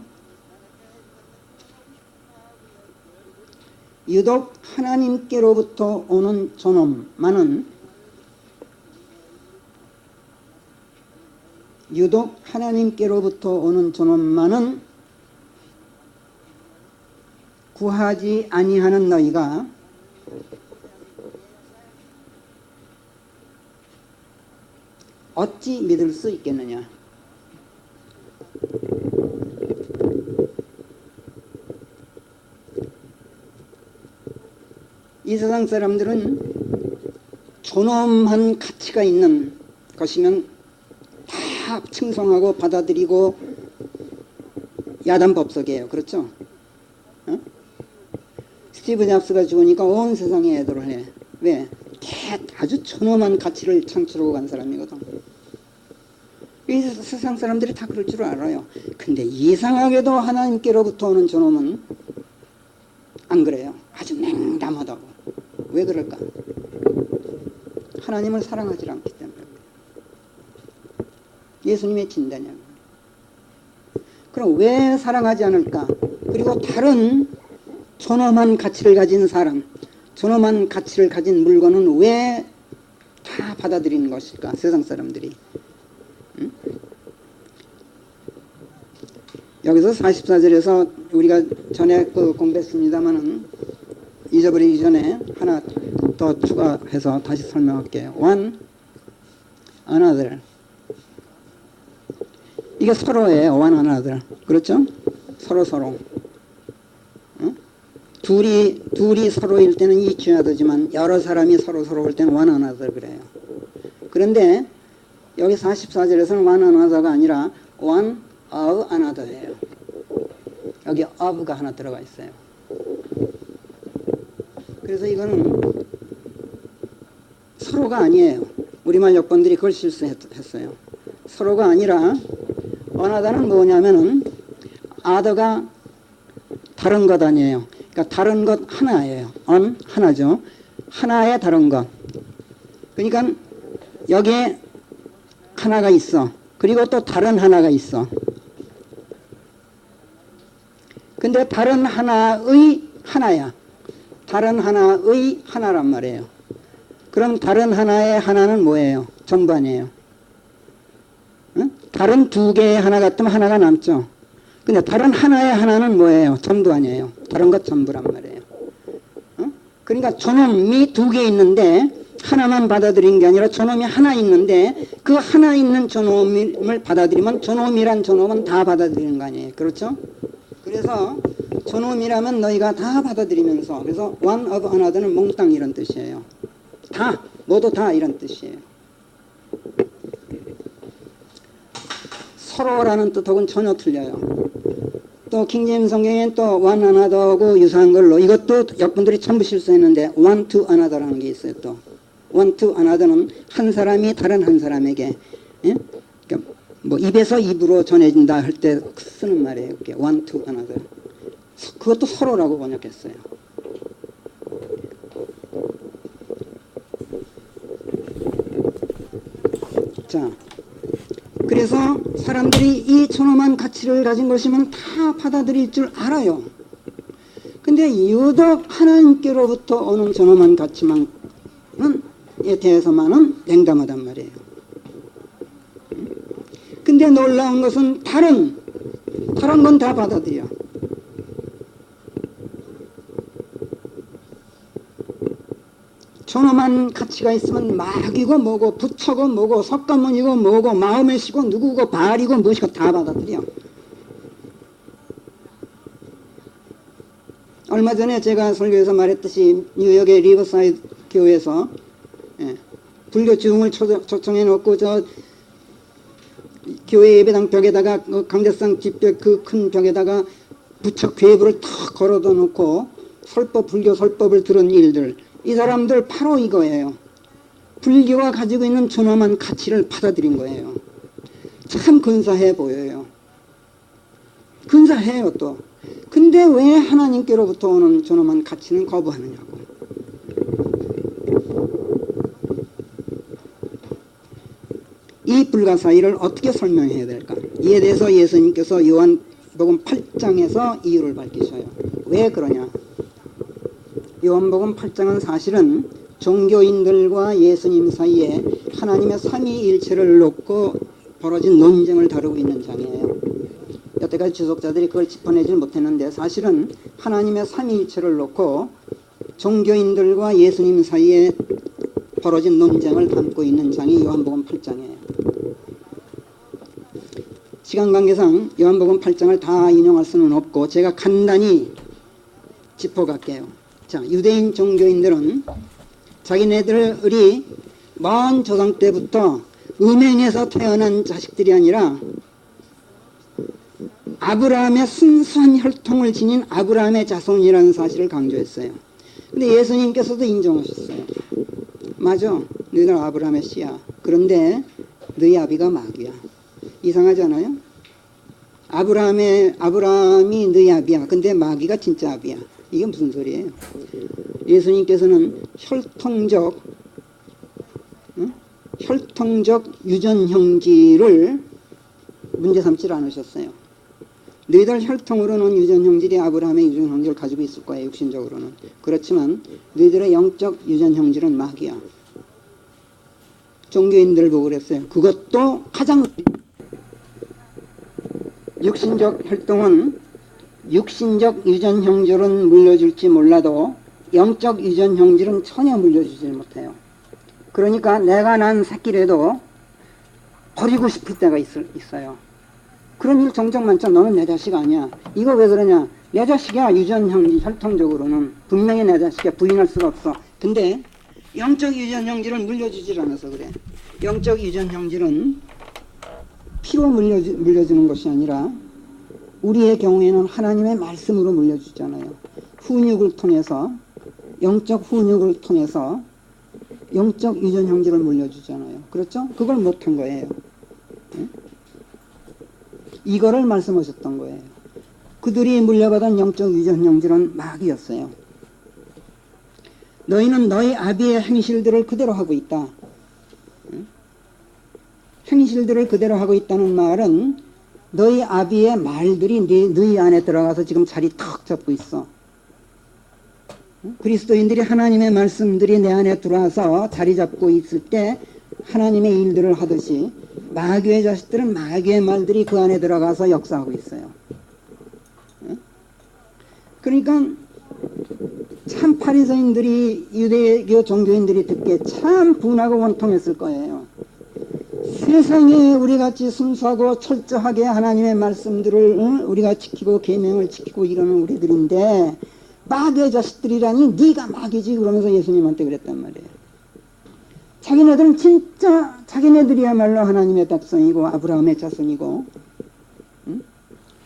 유독 하나님께로부터 오는 존엄만은 유독 하나님께로부터 오는 존엄만은 구하지 아니하는 너희가 어찌 믿을 수 있겠느냐. 이 세상 사람들은 존엄한 가치가 있는 것이면 다 칭송하고 받아들이고 야단법석이에요. 그렇죠? 어? 스티브 잡스가 죽으니까 온 세상에 애도를 해. 왜? 아주 존엄한 가치를 창출하고 간 사람이거든. 이 세상 사람들이 다 그럴 줄 알아요. 근데 이상하게도 하나님께로부터 오는 존엄은 안 그래요. 아주 냉담하다고. 왜 그럴까? 하나님을 사랑하지 않기 때문에. 예수님의 진단이야. 그럼 왜 사랑하지 않을까? 그리고 다른 존엄한 가치를 가진 사람, 존엄한 가치를 가진 물건은 왜 다 받아들이는 것일까? 세상 사람들이. 응? 여기서 44절에서 우리가 전에 공부했습니다만은 잊어버리기 전에 하나 더 추가해서 다시 설명할게요. One another. 이게 서로예요. One another. 그렇죠? 서로. 응? 둘이 서로일 때는 eachother지만 여러 사람이 서로 올 때는 one another 그래요. 그런데 여기 44절에서는 one another가 아니라 one of another예요. 여기 of가 하나 들어가 있어요. 그래서 이거는 서로가 아니에요. 우리말 역본들이 그걸 실수했어요. 서로가 아니라 another는 뭐냐면은 other가 다른 것 아니에요. 그러니까 다른 것 하나예요. 하나죠. 하나의 다른 것. 그러니까 여기에 하나가 있어. 그리고 또 다른 하나가 있어. 근데 다른 하나의 하나야. 다른 하나의 하나란 말이에요. 그럼 다른 하나의 하나는 뭐예요? 전부 아니에요. 응? 다른 두 개의 하나 같으면 하나가 남죠. 근데 다른 하나의 하나는 뭐예요? 전부 아니에요. 다른 것 전부란 말이에요. 응? 그러니까 존엄이 두 개 있는데 하나만 받아들인 게 아니라 존엄이 하나 있는데 그 하나 있는 존엄을 받아들이면 존엄이란 존엄은 다 받아들이는 거 아니에요. 그렇죠? 그래서 존엄이라면 너희가 다 받아들이면서 그래서 one of another는 몽땅 이런 뜻이에요. 다, 모두 다 이런 뜻이에요. 서로라는 뜻하고는 전혀 틀려요. 또 킹제임스 성경엔 또 one another하고 유사한 걸로 이것도 역분들이 전부 실수했는데 one to another라는 게 있어요. 또 one to another는 한 사람이 다른 한 사람에게 예? 그러니까 뭐 입에서 입으로 전해진다 할 때 쓰는 말이에요. 그게 one to another. 그것도 서로라고 번역했어요. 자, 그래서 사람들이 이 존엄한 가치를 가진 것이면 다 받아들일 줄 알아요. 근데 유독 하나님께로부터 오는 존엄한 가치만에 대해서만은 냉담하단 말이에요. 근데 놀라운 것은 다른 건 다 받아들여. 존엄한 가치가 있으면 막이고 뭐고 부처고 뭐고 석가모니고 뭐고 마음의 시고 누구고 바알이고 무엇이고 다 받아들여. 얼마 전에 제가 설교에서 말했듯이 뉴욕의 리버사이드 교회에서 불교 지웅을 초청해 놓고 저 교회 예배당 벽에다가 강대상 집벽 그 큰 벽에다가 부처 괴부를 탁 걸어다 놓고 불교 설법을 들은 일들, 이 사람들 바로 이거예요. 불교가 가지고 있는 존엄한 가치를 받아들인 거예요. 참 근사해 보여요. 근사해요 또. 근데 왜 하나님께로부터 오는 존엄한 가치는 거부하느냐고. 이 불가사의를 어떻게 설명해야 될까? 이에 대해서 예수님께서 요한복음 8장에서 이유를 밝히셔요. 왜 그러냐? 요한복음 8장은 사실은 종교인들과 예수님 사이에 하나님의 삼위일체를 놓고 벌어진 논쟁을 다루고 있는 장이에요. 여태까지 주석자들이 그걸 짚어내질 못했는데 사실은 하나님의 삼위일체를 놓고 종교인들과 예수님 사이에 벌어진 논쟁을 담고 있는 장이 요한복음 8장이에요. 시간 관계상 요한복음 8장을 다 인용할 수는 없고 제가 간단히 짚어갈게요. 자, 유대인 종교인들은 자기네들이 먼 조상 때부터 음행에서 태어난 자식들이 아니라 아브라함의 순수한 혈통을 지닌 아브라함의 자손이라는 사실을 강조했어요. 근데 예수님께서도 인정하셨어요. 맞아, 너희들 아브라함의 씨야. 그런데 너희 아비가 마귀야. 이상하지 않아요? 아브라함이 너희 아비야. 근데 마귀가 진짜 아비야. 이게 무슨 소리예요? 예수님께서는 혈통적 유전형질을 문제 삼지 않으셨어요. 너희들 혈통으로는 유전형질이 아브라함의 유전형질을 가지고 있을 거예요. 육신적으로는. 그렇지만 너희들의 영적 유전형질은 마귀야. 종교인들 보고 그랬어요. 그것도 가장 육신적 혈통은 육신적 유전형질은 물려줄지 몰라도 영적 유전형질은 전혀 물려주지 못해요. 그러니까 내가 난 새끼라도 버리고 싶을 때가 있어요. 그런 일 종종 많죠. 너는 내 자식 아니야. 이거 왜 그러냐. 내 자식이야. 유전형질 혈통적으로는 분명히 내 자식이야. 부인할 수가 없어. 근데 영적 유전형질을 물려주질 않아서 그래. 영적 유전형질은 피로 물려주는 것이 아니라 우리의 경우에는 하나님의 말씀으로 물려주잖아요. 훈육을 통해서, 영적 훈육을 통해서 영적 유전형질을 물려주잖아요. 그렇죠? 그걸 못한 거예요. 이거를 말씀하셨던 거예요. 그들이 물려받은 영적 유전형질은 마귀였어요. 너희는 너희 아비의 행실들을 그대로 하고 있다. 행실들을 그대로 하고 있다는 말은 너희 아비의 말들이 너희 안에 들어가서 지금 자리 턱 잡고 있어. 그리스도인들이 하나님의 말씀들이 내 안에 들어와서 자리 잡고 있을 때 하나님의 일들을 하듯이 마귀의 자식들은 마귀의 말들이 그 안에 들어가서 역사하고 있어요. 그러니까 참 바리새인들이 유대교 종교인들이 듣기에 참 분하고 원통했을 거예요. 세상에 우리같이 순수하고 철저하게 하나님의 말씀들을 우리가 지키고 계명을 지키고 이러는 우리들인데 마귀의 자식들이라니 네가 마귀지 그러면서 예수님한테 그랬단 말이에요. 자기네들은 진짜 자기네들이야말로 하나님의 백성이고 아브라함의 자손이고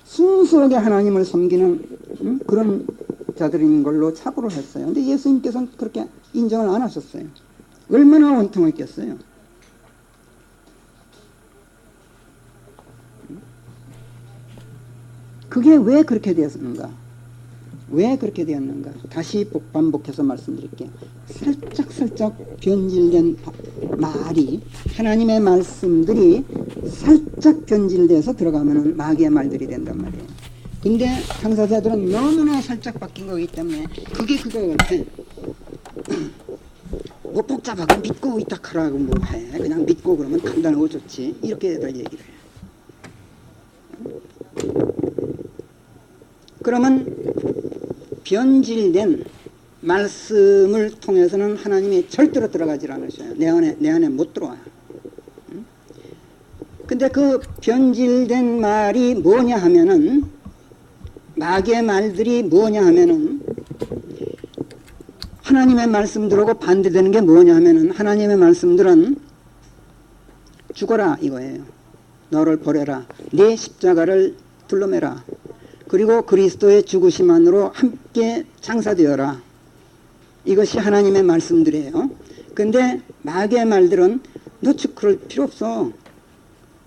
순수하게 하나님을 섬기는 그런 자들인 걸로 착오를 했어요. 근데 예수님께서는 그렇게 인정을 안 하셨어요. 얼마나 원통했겠어요. 그게 왜 그렇게 되었는가? 왜 그렇게 되었는가? 다시 반복해서 말씀드릴게요. 살짝 변질된 말이 하나님의 말씀들이 살짝 변질돼서 들어가면 마귀의 말들이 된단 말이에요. 근데 당사자들은 너무나 살짝 바뀐 거기 때문에 그게 그거 같아. 뭐 복잡하게 믿고 이탁하라고 뭐 해. 그냥 믿고 그러면 간단하고 좋지. 이렇게들 얘기를 해요. 그러면 변질된 말씀을 통해서는 하나님이 절대로 들어가질 않으셔요. 내 안에 못 들어와요. 근데 그 변질된 말이 뭐냐 하면은 마귀의 말들이 뭐냐 하면은 하나님의 말씀들하고 반대되는 게 뭐냐 하면은 하나님의 말씀들은 죽어라 이거예요. 너를 버려라. 네 십자가를 둘러매라. 그리고 그리스도의 죽으심 안으로 함께 장사되어라. 이것이 하나님의 말씀들이에요. 근데 마귀의 말들은 너 그럴 필요 없어.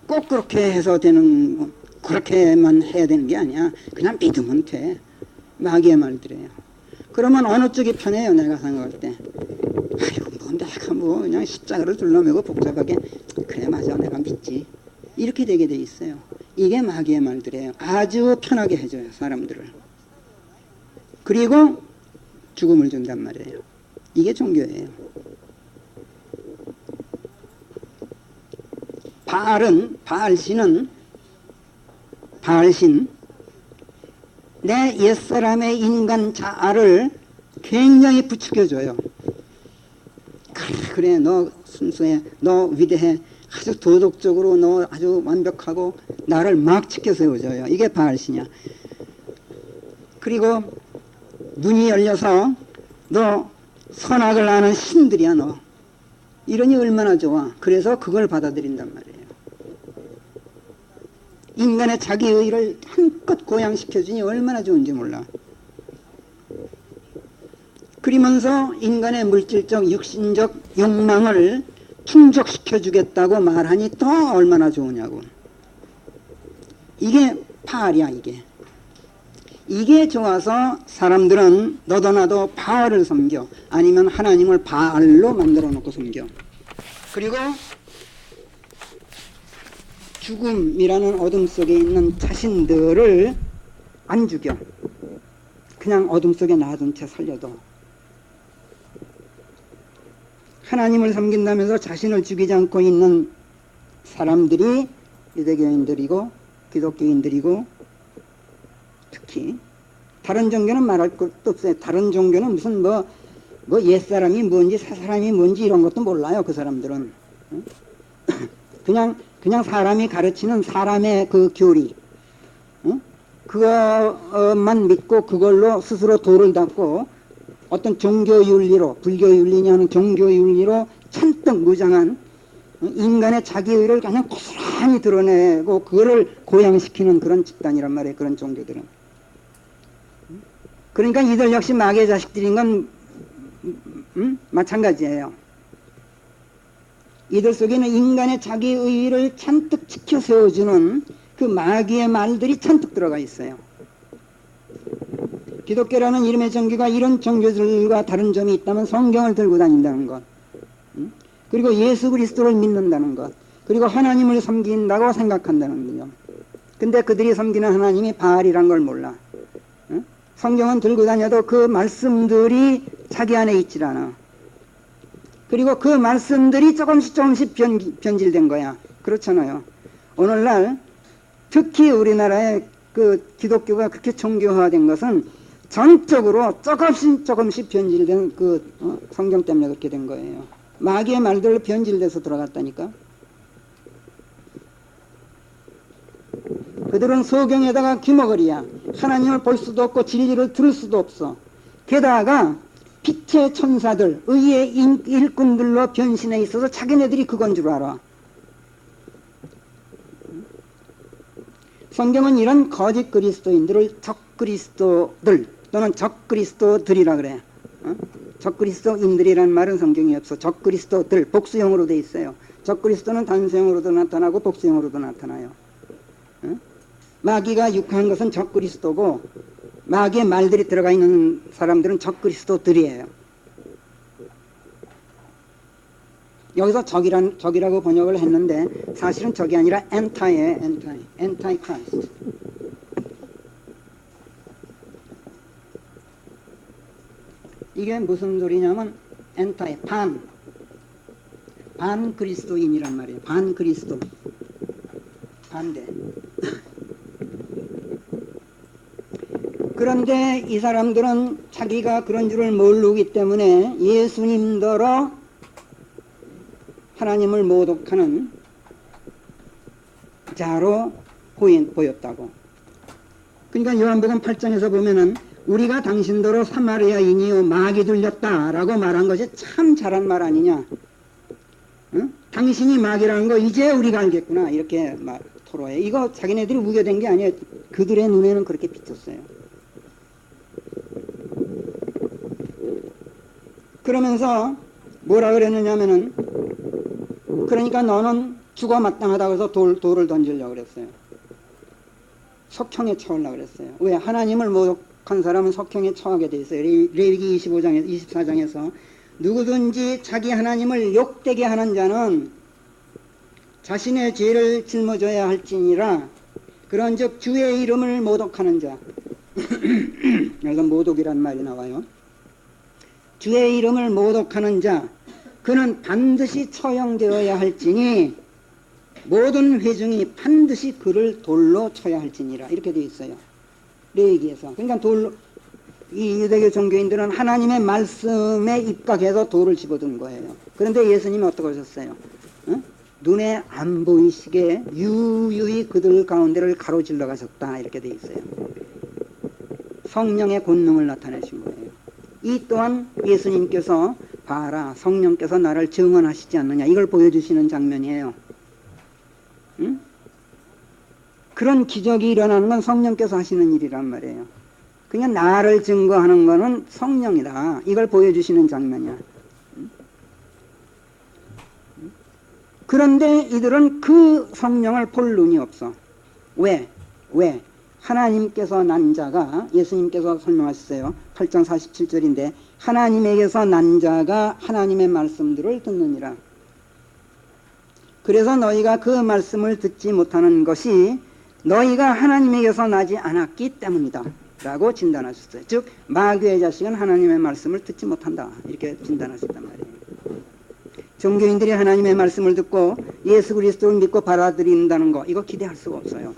꼭 그렇게 해서 되는 그렇게만 해야 되는 게 아니야. 그냥 믿으면 돼. 마귀의 말들이에요. 그러면 어느 쪽이 편해요? 내가 생각할 때. 아이고 뭐 내가 뭐 그냥 십자가를 둘러매고 복잡하게 그래 맞아 내가 믿지. 이렇게 되게 돼 있어요. 이게 마귀의 말들이에요. 아주 편하게 해줘요 사람들을. 그리고 죽음을 준단 말이에요. 이게 종교예요. 바알신 내 옛사람의 인간 자아를 굉장히 부추겨줘요. 그래 너 순수해, 너 위대해, 아주 도덕적으로 너 아주 완벽하고 나를 막 치켜 세워줘요. 이게 바알신이야. 그리고 눈이 열려서 너 선악을 아는 신들이야 너. 이러니 얼마나 좋아. 그래서 그걸 받아들인단 말이에요. 인간의 자기의를 한껏 고양시켜주니 얼마나 좋은지 몰라. 그러면서 인간의 물질적 육신적 욕망을 충족시켜주겠다고 말하니 또 얼마나 좋으냐고. 이게 바알이야. 이게 좋아서 사람들은 너도 나도 바알을 섬겨. 아니면 하나님을 바알로 만들어 놓고 섬겨. 그리고 죽음이라는 어둠 속에 있는 자신들을 안 죽여. 그냥 어둠 속에 놔둔 채 살려둬. 하나님을 섬긴다면서 자신을 죽이지 않고 있는 사람들이 유대교인들이고 기독교인들이고, 특히 다른 종교는 말할 것도 없어요. 다른 종교는 무슨 뭐 옛사람이 뭔지 새사람이 뭔지 이런 것도 몰라요. 그 사람들은 그냥 사람이 가르치는 사람의 그 교리, 그것만 믿고 그걸로 스스로 도를 닦고 어떤 종교윤리로, 불교윤리냐는 종교윤리로 잔뜩 무장한 인간의 자기의를 그냥 고스란히 드러내고 그거를 고양시키는 그런 집단이란 말이에요. 그런 종교들은. 그러니까 이들 역시 마귀의 자식들인 건 마찬가지예요. 이들 속에는 인간의 자기의를 잔뜩 지켜 세워주는 그 마귀의 말들이 잔뜩 들어가 있어요. 기독교라는 이름의 종교가 이런 종교들과 다른 점이 있다면 성경을 들고 다닌다는 것, 그리고 예수 그리스도를 믿는다는 것, 그리고 하나님을 섬긴다고 생각한다는 것. 근데 그들이 섬기는 하나님이 바알이란 걸 몰라. 성경은 들고 다녀도 그 말씀들이 자기 안에 있질 않아. 그리고 그 말씀들이 조금씩 변질된 거야. 그렇잖아요. 오늘날 특히 우리나라의 그 기독교가 그렇게 종교화된 것은 전적으로 조금씩 변질된 그 성경 때문에 그렇게 된 거예요. 마귀의 말들로 변질돼서 들어갔다니까. 그들은 소경에다가 귀머거리야. 하나님을 볼 수도 없고 진리를 들을 수도 없어. 게다가 빛의 천사들, 의의 일꾼들로 변신해 있어서 자기네들이 그건 줄 알아. 성경은 이런 거짓 그리스도인들을 적그리스도들 또는 적그리스도들이라 그래. 적그리스도인들이라는 말은 성경에 없어. 적그리스도들, 복수형으로 돼 있어요. 적그리스도는 단수형으로도 나타나고 복수형으로도 나타나요. 마귀가 육한 것은 적그리스도고 마귀의 말들이 들어가 있는 사람들은 적그리스도들이에요. 여기서 적이라고 번역을 했는데 사실은 적이 아니라 엔타이예요. 엔타이 크라이스트. 이게 무슨 소리냐면 엔타이, 반 그리스도인이란 말이에요. 반 그리스도, 반대. 그런데 이 사람들은 자기가 그런 줄을 모르기 때문에 예수님더러 하나님을 모독하는 자로 보였다고. 그러니까 요한복음 8장에서 보면은 우리가 당신더러 사마리아인이요 마귀 들렸다라고 말한 것이 참 잘한 말 아니냐. 응? 당신이 마귀라는 거 이제 우리가 알겠구나 이렇게 토로해. 이거 자기네들이 우겨댄 게 아니에요. 그들의 눈에는 그렇게 비쳤어요. 그러면서 뭐라 그랬느냐면은, 그러니까 너는 죽어 마땅하다고 해서 돌을 던지려고 그랬어요. 석형에 처하려고 그랬어요. 왜? 하나님을 모독한 사람은 석형에 처하게 돼 있어요. 레위기 24장에서 누구든지 자기 하나님을 욕되게 하는 자는 자신의 죄를 짊어져야 할지니라. 그런즉 주의 이름을 모독하는 자 여기서 모독이란 말이 나와요. 주의 이름을 모독하는 자 그는 반드시 처형되어야 할지니 모든 회중이 반드시 그를 돌로 쳐야 할지니라. 이렇게 되어 있어요. 레위기에서. 그러니까 돌로, 이 유대교 종교인들은 하나님의 말씀에 입각해서 돌을 집어든 거예요. 그런데 예수님이 어떻게 하셨어요? 눈에 안 보이시게 유유히 그들 가운데를 가로질러 가셨다. 이렇게 되어 있어요. 성령의 권능을 나타내신 거예요. 이 또한 예수님께서 봐라 성령께서 나를 증언하시지 않느냐 이걸 보여주시는 장면이에요. 응? 그런 기적이 일어나는 건 성령께서 하시는 일이란 말이에요. 그냥 나를 증거하는 거는 성령이다. 이걸 보여주시는 장면이야. 그런데 이들은 그 성령을 볼 눈이 없어. 왜? 하나님께서 난 자가 예수님께서 설명하셨어요. 8장 47절인데 하나님에게서 난 자가 하나님의 말씀들을 듣느니라. 그래서 너희가 그 말씀을 듣지 못하는 것이 너희가 하나님에게서 나지 않았기 때문이다 라고 진단하셨어요. 즉 마귀의 자식은 하나님의 말씀을 듣지 못한다 이렇게 진단하셨단 말이에요. 종교인들이 하나님의 말씀을 듣고 예수 그리스도를 믿고 받아들인다는 거 이거 기대할 수가 없어요.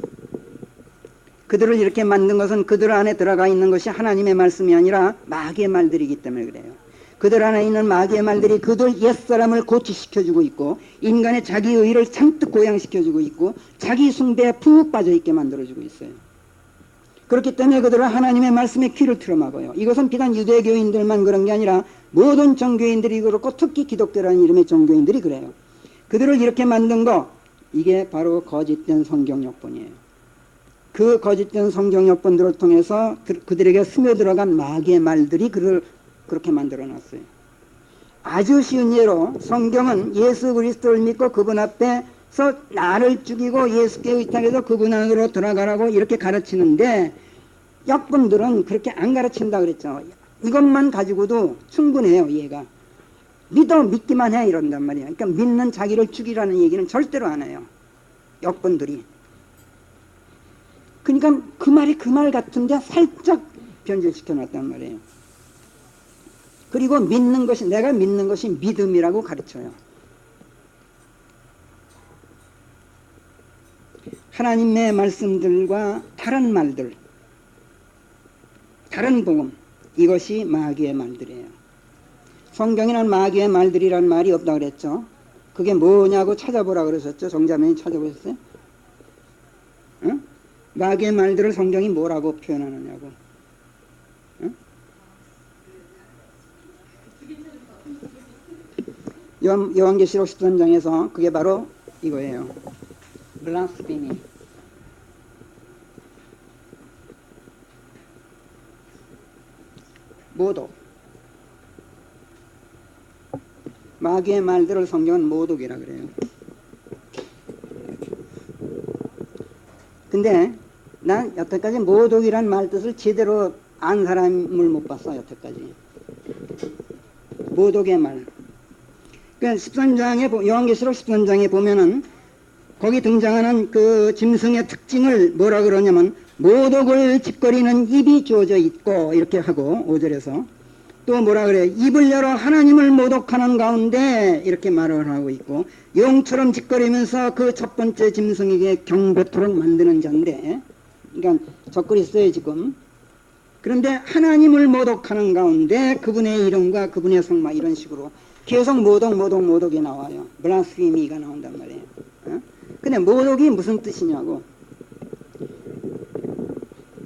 그들을 이렇게 만든 것은 그들 안에 들어가 있는 것이 하나님의 말씀이 아니라 마귀의 말들이기 때문에 그래요. 그들 안에 있는 마귀의 말들이 그들 옛사람을 고치시켜주고 있고 인간의 자기의를 잔뜩 고양시켜주고 있고 자기 숭배에 푹 빠져있게 만들어주고 있어요. 그렇기 때문에 그들은 하나님의 말씀에 귀를 틀어막아요. 이것은 비단 유대교인들만 그런 게 아니라 모든 종교인들이 그렇고 특히 기독교라는 이름의 종교인들이 그래요. 그들을 이렇게 만든 거 이게 바로 거짓된 성경역본이에요. 그 거짓된 성경역본들을 통해서 그들에게 스며들어간 마귀의 말들이 그를 그렇게 만들어놨어요. 아주 쉬운 예로 성경은 예수 그리스도를 믿고 그분 앞에서 나를 죽이고 예수께 의탁해서 그분 안으로 들어가라고 이렇게 가르치는데 역분들은 그렇게 안 가르친다 그랬죠. 이것만 가지고도 충분해요. 이해가. 믿기만 해 이런단 말이에요. 그러니까 믿는 자기를 죽이라는 얘기는 절대로 안 해요. 역분들이. 그러니까 그 말이 그 말 같은데 살짝 변질시켜 놨단 말이에요. 그리고 믿는 것이 내가 믿는 것이 믿음이라고 가르쳐요. 하나님의 말씀들과 다른 말들, 다른 복음 이것이 마귀의 말들이에요. 성경에는 마귀의 말들이란 말이 없다고 그랬죠. 그게 뭐냐고 찾아보라 그러셨죠. 정자매님 찾아보셨어요? 응? 마귀의 말들을 성경이 뭐라고 표현하느냐고. 응? 요한계시록 13장에서 그게 바로 이거예요. blasphemy. 모독. 마귀의 말들을 성경은 모독이라 그래요. 근데 난 여태까지 모독이란 말 뜻을 제대로 안 사람을 못 봤어. 여태까지 모독의 말. 그러니까 13장에 요한계시록 13장에 보면은 거기 등장하는 그 짐승의 특징을 뭐라 그러냐면 모독을 짓거리는 입이 주어져 있고 이렇게 하고 5절에서 또 뭐라 그래 입을 열어 하나님을 모독하는 가운데 이렇게 말을 하고 있고 용처럼 짓거리면서 그 첫 번째 짐승에게 경배토록 만드는 자인데 그러니까 적그리스도예요 지금. 그런데 하나님을 모독하는 가운데 그분의 이름과 그분의 성막 이런 식으로 계속 모독이 나와요. 블라스피미가 나온단 말이에요. 근데 모독이 무슨 뜻이냐고.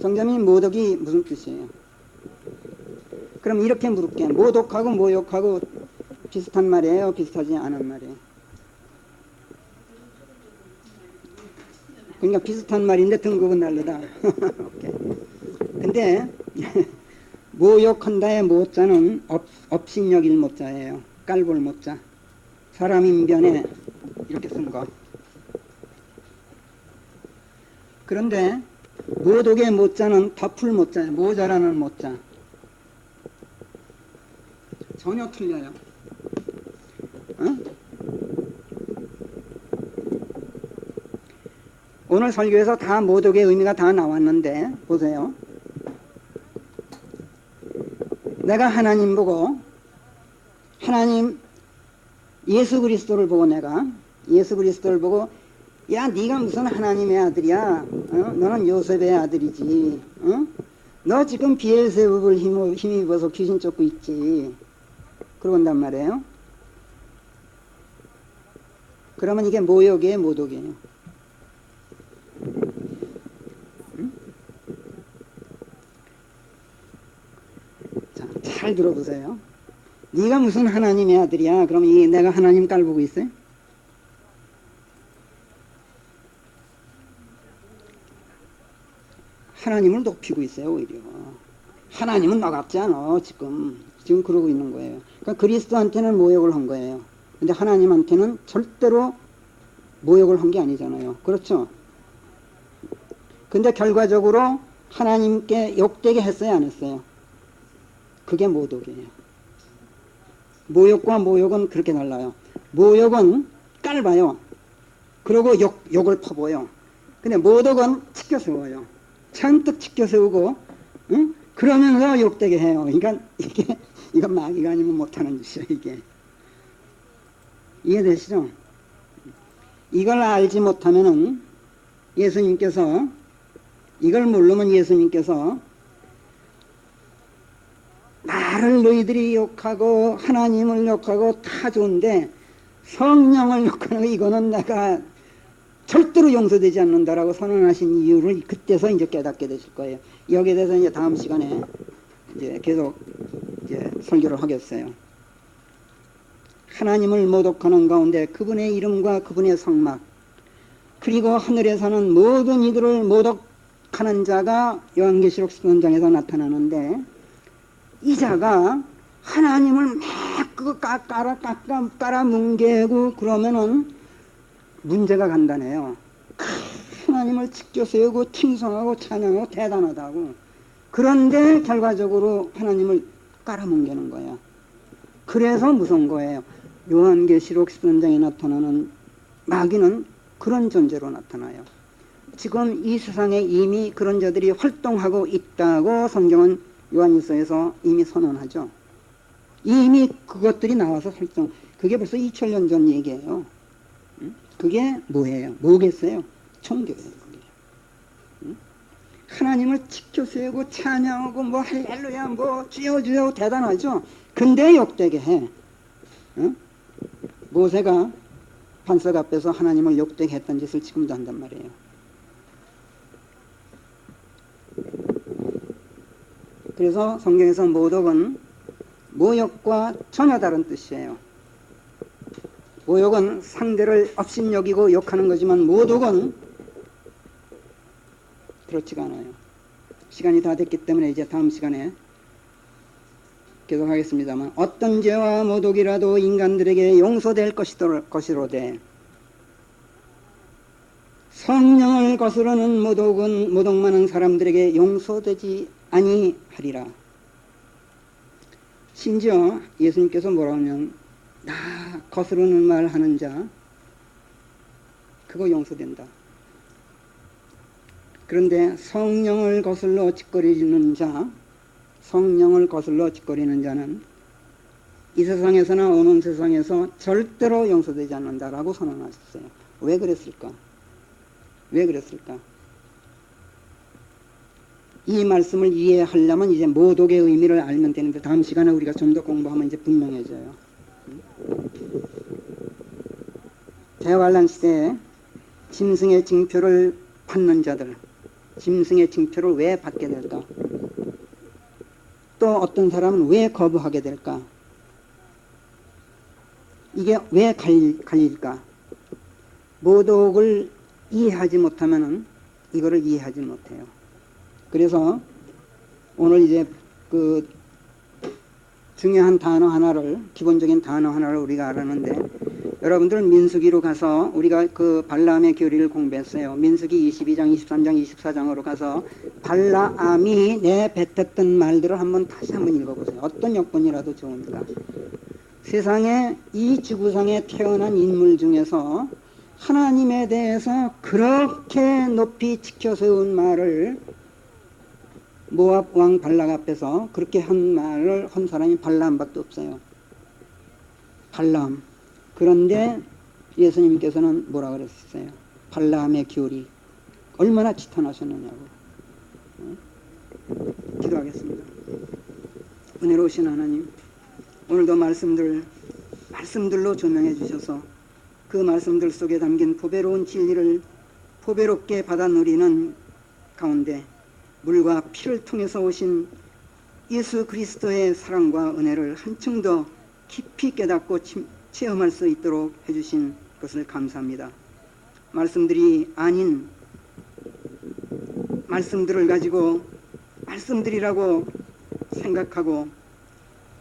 정자님 모독이 무슨 뜻이에요? 그럼 이렇게 물을게. 모독하고 모욕하고 비슷한 말이에요? 비슷하지 않은 말이에요? 그러니까 비슷한 말인데 등급은 다르다. 오케이. 근데 모욕한다의 모자는 업신여길 모자예요. 깔볼 모자. 사람 인변에 이렇게 쓴 거. 그런데 모독의 모자는 덮을 모자예요. 모자라는 모자. 전혀 틀려요. 어? 오늘 설교에서 다 모독의 의미가 다 나왔는데 보세요. 내가 하나님 보고 하나님 예수 그리스도를 보고 야 네가 무슨 하나님의 아들이야? 너는 요셉의 아들이지. 너 지금 비엘세불을 힘입어서 귀신 쫓고 있지. 그러고 온단 말이에요. 그러면 이게 모욕이에요, 모독이에요? 자, 잘 들어보세요. 네가 무슨 하나님의 아들이야? 그러면 내가 하나님 깔보고 있어요? 하나님을 높이고 있어요, 오히려. 하나님은 너 같지 않아, 지금 그러고 있는 거예요. 그러니까 그리스도한테는 모욕을 한 거예요. 근데 하나님한테는 절대로 모욕을 한 게 아니잖아요. 그렇죠? 근데 결과적으로 하나님께 욕되게 했어요, 안 했어요? 그게 모독이에요. 모욕과 모욕은 그렇게 달라요. 모욕은 깔봐요. 그러고 욕을 퍼부어요. 근데 모독은 치켜 세워요. 잔뜩 치켜 세우고, 응? 그러면서 욕되게 해요. 그러니까 이건 마귀가 아니면 못하는 짓이에요, 이게. 이해되시죠? 이걸 알지 못하면은 이걸 모르면 예수님께서 나를 너희들이 욕하고 하나님을 욕하고 다 좋은데 성령을 욕하는 거 이거는 내가 절대로 용서되지 않는다라고 선언하신 이유를 그때서 이제 깨닫게 되실 거예요. 여기에 대해서 이제 다음 시간에 이제 계속 이제 설교를 하겠어요. 하나님을 모독하는 가운데 그분의 이름과 그분의 성막 그리고 하늘에 사는 모든 이들을 모독하는 자가 요한계시록 13장에서 나타나는데 이 자가 하나님을 막 그거 깔아 뭉개고 그러면은 문제가 간단해요. 하나님을 지켜 세우고 칭송하고 찬양하고 대단하다고. 그런데 결과적으로 하나님을 깔아뭉개는 거예요. 그래서 무서운 거예요. 요한계시록 13장에 나타나는 마귀는 그런 존재로 나타나요. 지금 이 세상에 이미 그런 자들이 활동하고 있다고 성경은 요한일서에서 이미 선언하죠. 이미 그것들이 나와서 활동. 그게 벌써 2000년 전 얘기예요. 그게 뭐예요? 뭐겠어요? 종교예요. 그게. 하나님을 지켜 세우고 찬양하고 뭐 할렐루야 뭐 주여 대단하죠. 근데 욕되게 해. 모세가 반석 앞에서 하나님을 욕되게 했던 짓을 지금도 한단 말이에요. 그래서 성경에서 모독은 모욕과 전혀 다른 뜻이에요. 모욕은 상대를 업신여기고 욕하는 거지만 모독은 그렇지가 않아요. 시간이 다 됐기 때문에 이제 다음 시간에 계속 하겠습니다만 어떤 죄와 모독이라도 인간들에게 용서될 것이로되 성령을 거스르는 모독 많은 사람들에게 용서되지 아니하리라. 심지어 예수님께서 뭐라고 하면 나 거스르는 말 하는 자 그거 용서된다. 그런데 성령을 거슬러 짓거리는 자는 이 세상에서나 오는 세상에서 절대로 용서되지 않는다라고 선언하셨어요. 왜 그랬을까? 이 말씀을 이해하려면 이제 모독의 의미를 알면 되는데 다음 시간에 우리가 좀 더 공부하면 이제 분명해져요. 대환란 시대에 짐승의 징표를 받는 자들, 짐승의 징표를 왜 받게 될까? 또 어떤 사람은 왜 거부하게 될까? 이게 왜 갈릴까? 모독을 이해하지 못하면은 이거를 이해하지 못해요. 그래서 오늘 이제 그 중요한 단어 하나를, 기본적인 단어 하나를 우리가 알았는데 여러분들 민수기로 가서 우리가 그 발라암의 교리를 공부했어요. 민수기 22장, 23장, 24장으로 가서 발라암이 내뱉었던 말들을 다시 한번 읽어보세요. 어떤 여건이라도 좋으니까. 세상에 이 지구상에 태어난 인물 중에서 하나님에 대해서 그렇게 높이 지켜 세운 말을 모압 왕 발락 앞에서 그렇게 한 말을 한 사람이 발라암밖에 없어요. 발라암. 그런데 예수님께서는 뭐라 그랬어요? 발라암의 교리 얼마나 지탄하셨느냐고. 기도하겠습니다. 은혜로우신 하나님, 오늘도 말씀들로 조명해 주셔서 그 말씀들 속에 담긴 보배로운 진리를 보배롭게 받아 누리는 가운데 물과 피를 통해서 오신 예수 그리스도의 사랑과 은혜를 한층 더 깊이 깨닫고 체험할 수 있도록 해주신 것을 감사합니다. 말씀들이 아닌 말씀들을 가지고 말씀들이라고 생각하고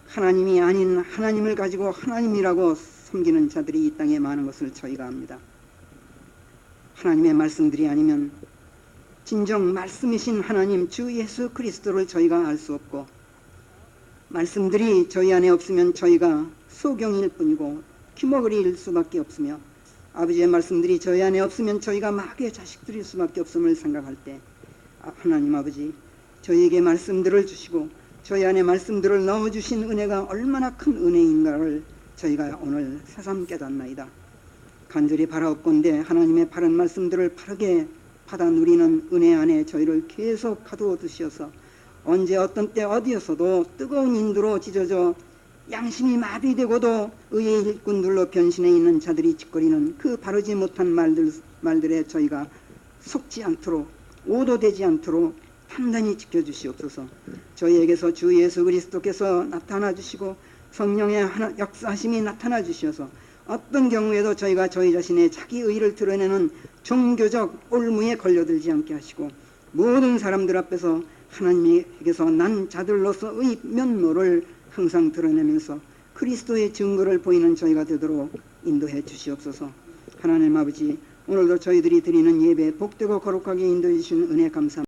하나님이 아닌 하나님을 가지고 하나님이라고 섬기는 자들이 이 땅에 많은 것을 저희가 압니다. 하나님의 말씀들이 아니면 진정 말씀이신 하나님 주 예수 그리스도를 저희가 알 수 없고, 말씀들이 저희 안에 없으면 저희가 소경일 뿐이고 귀머거리일 수밖에 없으며, 아버지의 말씀들이 저희 안에 없으면 저희가 마귀의 자식들일 수밖에 없음을 생각할 때 하나님 아버지, 저희에게 말씀들을 주시고 저희 안에 말씀들을 넣어주신 은혜가 얼마나 큰 은혜인가를 저희가 오늘 새삼 깨닫나이다. 간절히 바라옵건대 하나님의 바른 말씀들을 바르게 받아 누리는 은혜 안에 저희를 계속 가두어 두시어서 언제 어떤 때 어디에서도 뜨거운 인도로 찢어져 양심이 마비되고도 의의 일꾼들로 변신해 있는 자들이 짓거리는 그 바르지 못한 말들에 저희가 속지 않도록, 오도되지 않도록 단단히 지켜주시옵소서. 저희에게서 주 예수 그리스도께서 나타나 주시고 성령의 역사하심이 나타나 주셔서 어떤 경우에도 저희가 저희 자신의 자기 의의를 드러내는 종교적 올무에 걸려들지 않게 하시고, 모든 사람들 앞에서 하나님에게서 난 자들로서의 면모를 항상 드러내면서 그리스도의 증거를 보이는 저희가 되도록 인도해 주시옵소서. 하나님 아버지, 오늘도 저희들이 드리는 예배 복되고 거룩하게 인도해 주신 은혜 감사합니다.